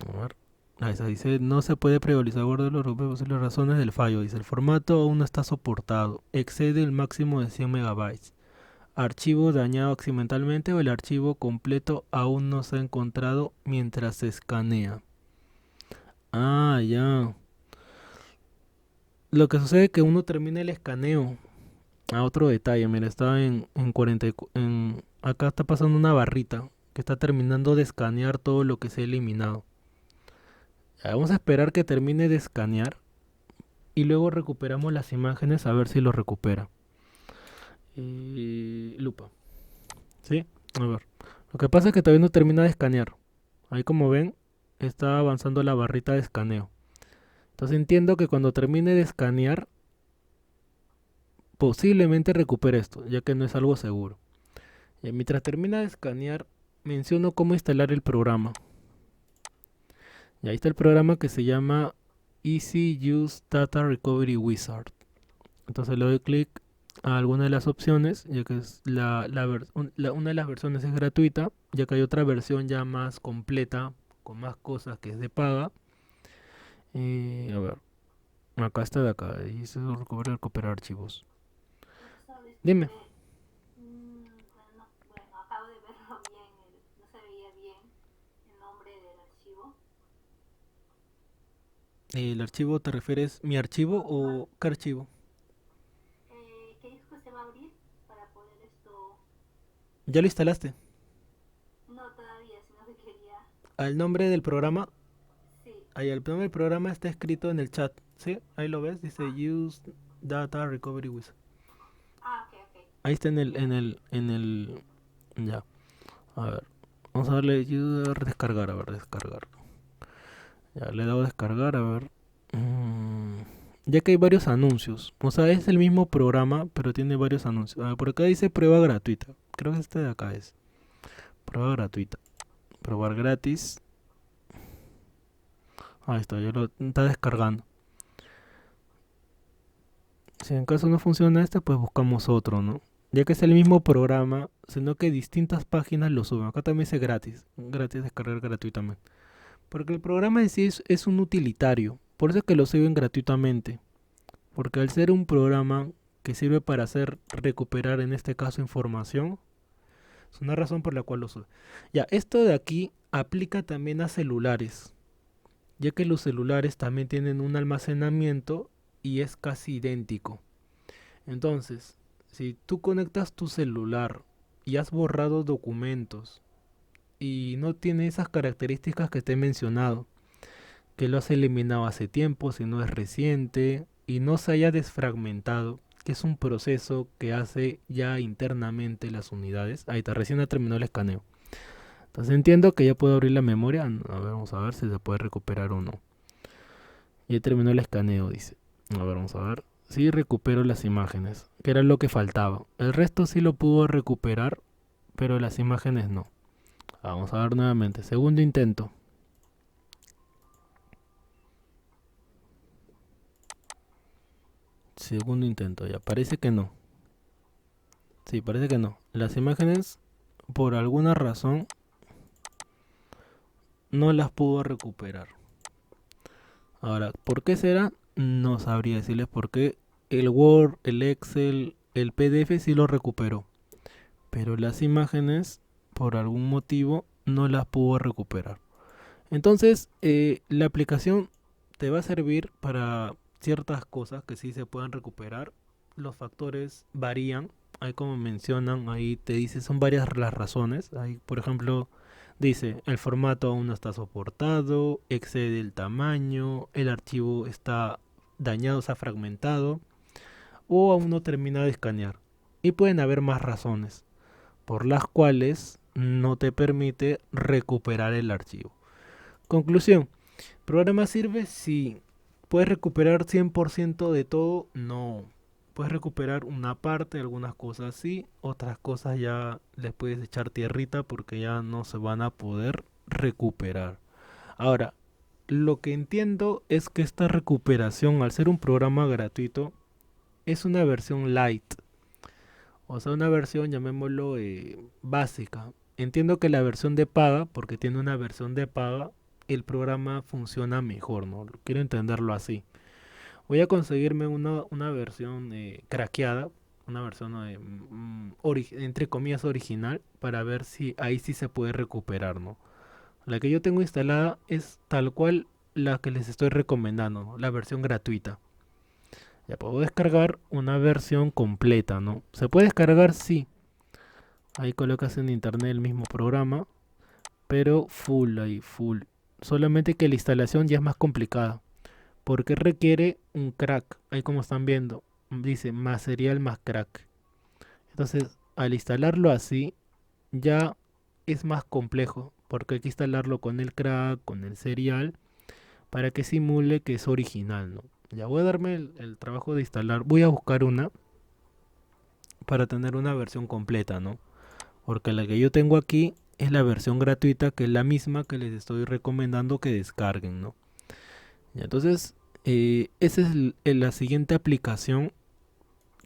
A ver. Ahí está, dice, no se puede previsualizar guardar los posibles razones del fallo. Dice, el formato aún no está soportado. Excede el máximo de 100 megabytes. Archivo dañado accidentalmente o el archivo completo aún no se ha encontrado mientras se escanea. Ah, ya. Lo que sucede es que uno termina el escaneo. Ah, otro detalle, mira, está en 40. Acá está pasando una barrita que está terminando de escanear todo lo que se ha eliminado. Ya, vamos a esperar que termine de escanear y luego recuperamos las imágenes a ver si lo recupera. Lupa. ¿Sí? A ver. Lo que pasa es que todavía no termina de escanear. Ahí como ven, está avanzando la barrita de escaneo. Entonces entiendo que cuando termine de escanear, posiblemente recupere esto, ya que no es algo seguro. Y mientras termina de escanear, menciono cómo instalar el programa. Y ahí está el programa que se llama Easy Use Data Recovery Wizard. Entonces le doy clic a alguna de las opciones, ya que es una de las versiones es gratuita, ya que hay otra versión ya más completa, con más cosas que es de paga. A ver, acá está de acá, dice recuperar archivos. Dime. Bueno, acabo de verlo bien, no se veía bien el nombre del archivo. ¿El archivo te refieres mi archivo Ah, o qué archivo? ¿qué disco se va a abrir para poder esto? ¿Ya lo instalaste? No todavía, sino que quería. Al nombre del programa, Sí. ahí el nombre del programa está escrito en el chat, ¿sí? Ahí lo ves, dice Ah, Use Data Recovery Wizard. ok, ok. Ahí está en el, Ya. ya. A ver, vamos a darle descargar, a ver, descargar. Ya le he dado a descargar, a ver. Ya que hay varios anuncios. O sea, es el mismo programa, pero tiene varios anuncios. A ver, por acá dice prueba gratuita. Creo que este de acá es. Prueba gratuita. Probar gratis. Ahí está, ya lo está descargando. Si en caso no funciona este, pues buscamos otro, ¿no? Ya que es el mismo programa, sino que distintas páginas lo suben. Acá también dice gratis, gratis descargar gratuitamente. Porque el programa en sí es un utilitario, por eso es que lo suben gratuitamente. Porque al ser un programa que sirve para hacer recuperar en este caso información, es una razón por la cual lo sube. Ya, esto de aquí aplica también a celulares, ya que los celulares también tienen un almacenamiento y es casi idéntico. Entonces, si tú conectas tu celular y has borrado documentos y no tiene esas características que te he mencionado, que lo has eliminado hace tiempo, si no es reciente, y no se haya desfragmentado, que es un proceso que hace ya internamente las unidades. Ahí está, recién ha terminado el escaneo. Entonces entiendo que ya puedo abrir la memoria. A ver, vamos a ver si se puede recuperar o no. Ya terminó el escaneo, dice. A ver, vamos a ver. Sí, recupero las imágenes, que era lo que faltaba. El resto sí lo pudo recuperar, pero las imágenes no. Vamos a ver nuevamente. Segundo intento. Segundo intento, ya. Parece que no. Sí, parece que no. Las imágenes, por alguna razón, no las pudo recuperar. Ahora, ¿por qué será? No sabría decirles por qué. El Word, el Excel, el PDF sí lo recuperó. Pero las imágenes, por algún motivo, no las pudo recuperar. Entonces, la aplicación te va a servir para ciertas cosas que sí se puedan recuperar. Los factores varían. Ahí como mencionan, ahí te dice, son varias las razones. Ahí, por ejemplo, dice, el formato aún no está soportado, excede el tamaño, el archivo está dañado, se ha fragmentado, o aún no termina de escanear. Y pueden haber más razones por las cuales no te permite recuperar el archivo. Conclusión, ¿programa sirve? Sí. ¿Puedes recuperar 100% de todo? No. Puedes recuperar una parte, algunas cosas sí, otras cosas ya les puedes echar tierrita porque ya no se van a poder recuperar. Ahora, lo que entiendo es que esta recuperación, al ser un programa gratuito, es una versión light. O sea, una versión, llamémoslo, básica. Entiendo que la versión de paga, porque tiene una versión de paga, el programa funciona mejor, ¿no? Quiero entenderlo así. Voy a conseguirme una versión craqueada, una versión entre comillas original, para ver si ahí sí se puede recuperar, ¿no? La que yo tengo instalada es tal cual la que les estoy recomendando, ¿no? La versión gratuita. Ya puedo descargar una versión completa, ¿no? ¿Se puede descargar? Sí. Ahí colocas en internet el mismo programa, pero full ahí, full. Solamente que la instalación ya es más complicada, porque requiere un crack. Ahí como están viendo, dice material más crack. Entonces, al instalarlo así, ya es más complejo, porque hay que instalarlo con el crack, con el serial, para que simule que es original, ¿no? Ya voy a darme el trabajo de instalar. Voy a buscar una para tener una versión completa, ¿no? Porque la que yo tengo aquí es la versión gratuita, que es la misma que les estoy recomendando que descarguen, ¿no? Y entonces, esa es la siguiente aplicación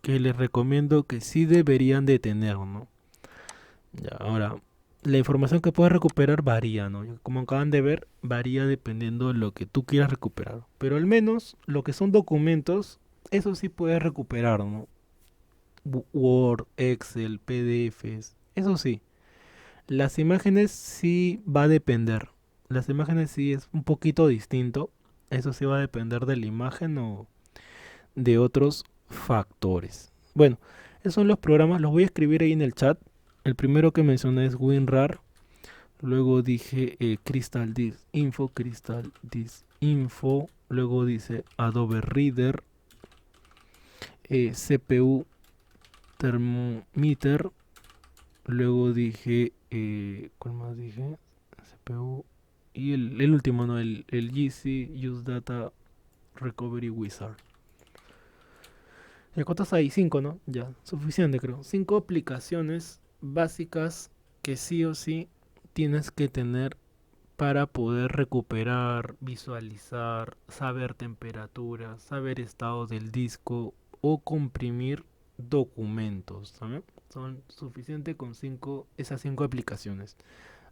que les recomiendo que sí deberían de tener, ¿no? Ya, ahora, la información que puedes recuperar varía, ¿no? Como acaban de ver, varía dependiendo de lo que tú quieras recuperar. Pero al menos lo que son documentos, eso sí puedes recuperar, ¿no? Word, Excel, PDFs, eso sí. Las imágenes sí va a depender. Las imágenes sí es un poquito distinto. Eso sí va a depender de la imagen o de otros factores. Bueno, esos son los programas. Los voy a escribir ahí en el chat. El primero que mencioné es WinRAR. Luego dije Crystal Disk Info, Crystal Disk Info. Luego dice Adobe Reader, CPU Thermometer. Luego dije, ¿cuál más dije? CPU. Y el último, ¿no? El GC Use Data Recovery Wizard. ¿Y cuántas hay? Cinco, ¿no? Ya, suficiente creo. Cinco aplicaciones básicas que sí o sí tienes que tener para poder recuperar, visualizar, saber temperatura, saber estado del disco o comprimir documentos, ¿saben? Son suficientes con esas cinco aplicaciones.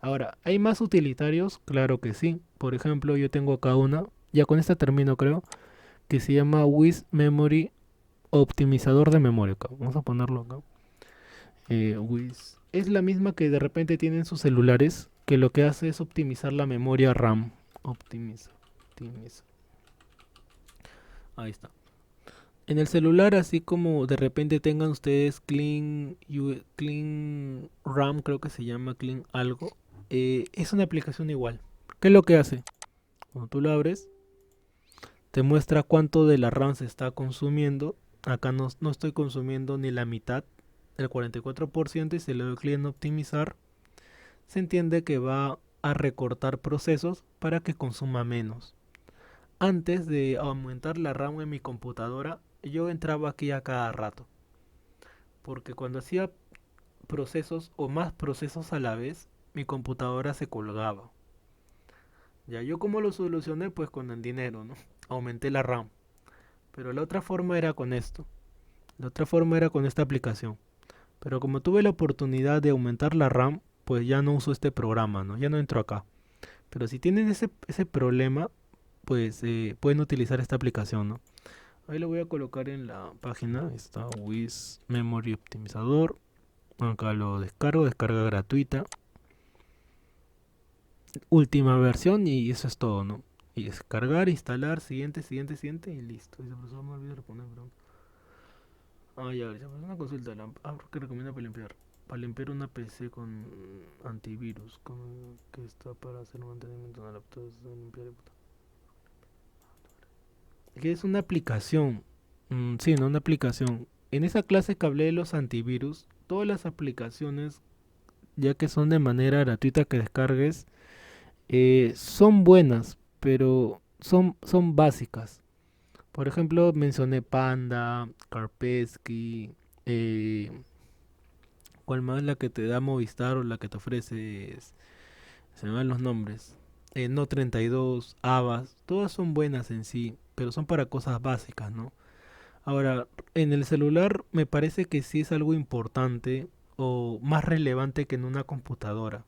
Ahora, ¿hay más utilitarios? Claro que sí. Por ejemplo, yo tengo acá una, ya con esta termino creo, que se llama Wiz Memory Optimizador de memoria. Vamos a ponerlo acá. Wiz. Es la misma que de repente tienen sus celulares, que lo que hace es optimizar la memoria RAM. Optimiza. Ahí está. En el celular, así como de repente tengan ustedes Clean RAM, creo que se llama Clean algo, es una aplicación igual. ¿Qué es lo que hace? Cuando tú lo abres, te muestra cuánto de la RAM se está consumiendo. Acá no estoy consumiendo ni la mitad, el 44%, y si le doy clic en optimizar, se entiende que va a recortar procesos para que consuma menos. Antes de aumentar la RAM en mi computadora, yo entraba aquí a cada rato, porque cuando hacía procesos o más procesos a la vez, mi computadora se colgaba. Ya yo como lo solucioné, pues con el dinero, ¿no? Aumenté la RAM. Pero la otra forma era con esto. La otra forma era con esta aplicación. Pero como tuve la oportunidad de aumentar la RAM, pues ya no uso este programa, ¿no? Ya no entro acá. Pero si tienen ese problema, pues pueden utilizar esta aplicación, ¿no? Ahí lo voy a colocar en la página. Está Wiz Memory Optimizador. Acá lo descargo, descarga gratuita. Última versión y eso es todo, ¿no? Y descargar, instalar, siguiente y listo. Y se me olvidó responder, perdón. Ah, ya, ya, pues una consulta. ¿Qué recomienda para limpiar una PC con antivirus? Que está para hacer mantenimiento de la laptop. Que es una aplicación. Sí, no, una aplicación. En esa clase que hablé de los antivirus, todas las aplicaciones, ya que son de manera gratuita que descargues, son buenas, pero son básicas. Por ejemplo, mencioné Panda, Kaspersky, eh, ¿cuál más? La que te da Movistar o la que te ofrece, se me van los nombres. No 32, Avas, todas son buenas en sí, pero son para cosas básicas, ¿no? Ahora, en el celular me parece que sí es algo importante o más relevante que en una computadora,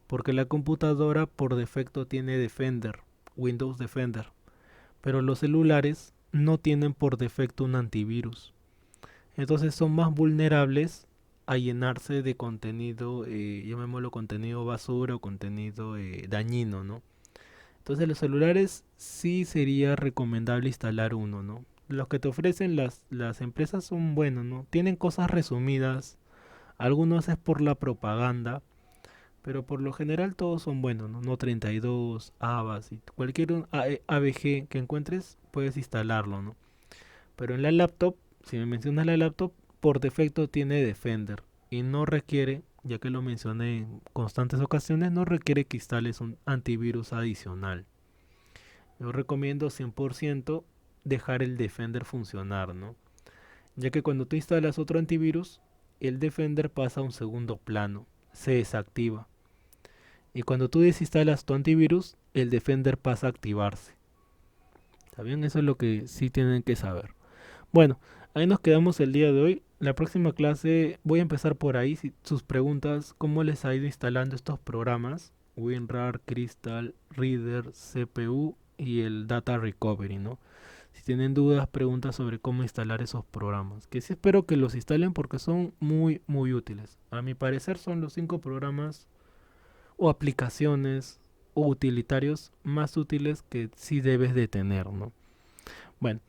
porque la computadora por defecto tiene Defender, Windows Defender, pero los celulares no tienen por defecto un antivirus. Entonces son más vulnerables a llenarse de contenido, llamémoslo contenido basura o contenido dañino, ¿no? Entonces los celulares sí sería recomendable instalar uno, ¿no? Los que te ofrecen las empresas son buenos, ¿no? Tienen cosas resumidas, algunos es por la propaganda, pero por lo general todos son buenos, ¿no? No 32, Avas y cualquier AVG que encuentres puedes instalarlo, ¿no? Pero en la laptop, si me mencionas la laptop, por defecto tiene Defender y no requiere, ya que lo mencioné en constantes ocasiones, no requiere que instales un antivirus adicional. Yo recomiendo 100% dejar el Defender funcionar, ¿no? Ya que cuando tú instalas otro antivirus, el Defender pasa a un segundo plano, se desactiva. Y cuando tú desinstalas tu antivirus, el Defender pasa a activarse. ¿Está bien? Eso es lo que sí tienen que saber. Bueno, ahí nos quedamos el día de hoy. La próxima clase voy a empezar por ahí. Sus preguntas, cómo les ha ido instalando estos programas. WinRAR, Crystal, Reader, CPU y el Data Recovery, ¿no? Si tienen dudas, preguntas sobre cómo instalar esos programas. Que sí espero que los instalen porque son muy, muy útiles. A mi parecer son los 5 programas o aplicaciones o utilitarios más útiles que sí debes de tener, ¿no? Bueno,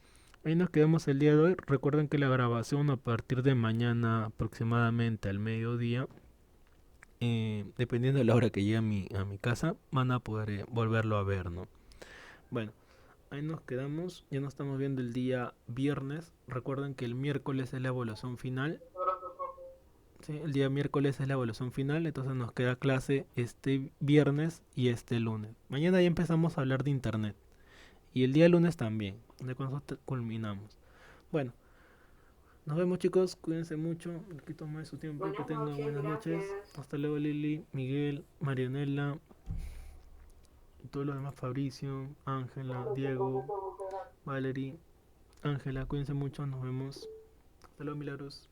ahí nos quedamos el día de hoy. Recuerden que la grabación a partir de mañana aproximadamente al mediodía, dependiendo de la hora que llegue a mi casa, van a poder volverlo a ver, ¿no? Bueno, ahí nos quedamos. Ya nos estamos viendo el día viernes. Recuerden que el miércoles es la evaluación final. Sí, el día miércoles es la evaluación final, entonces nos queda clase este viernes y este lunes. Mañana ya empezamos a hablar de internet. Y el día lunes también. De cuando culminamos. Bueno, nos vemos chicos, cuídense mucho, no quito más de su tiempo, que Buenas tengan noches, buenas noches. gracias. Hasta luego Lili, Miguel, Marianela, Y todos los demás, Fabricio, Ángela, Diego, Valerie, Ángela, cuídense mucho, nos vemos. Hasta luego, Milagros.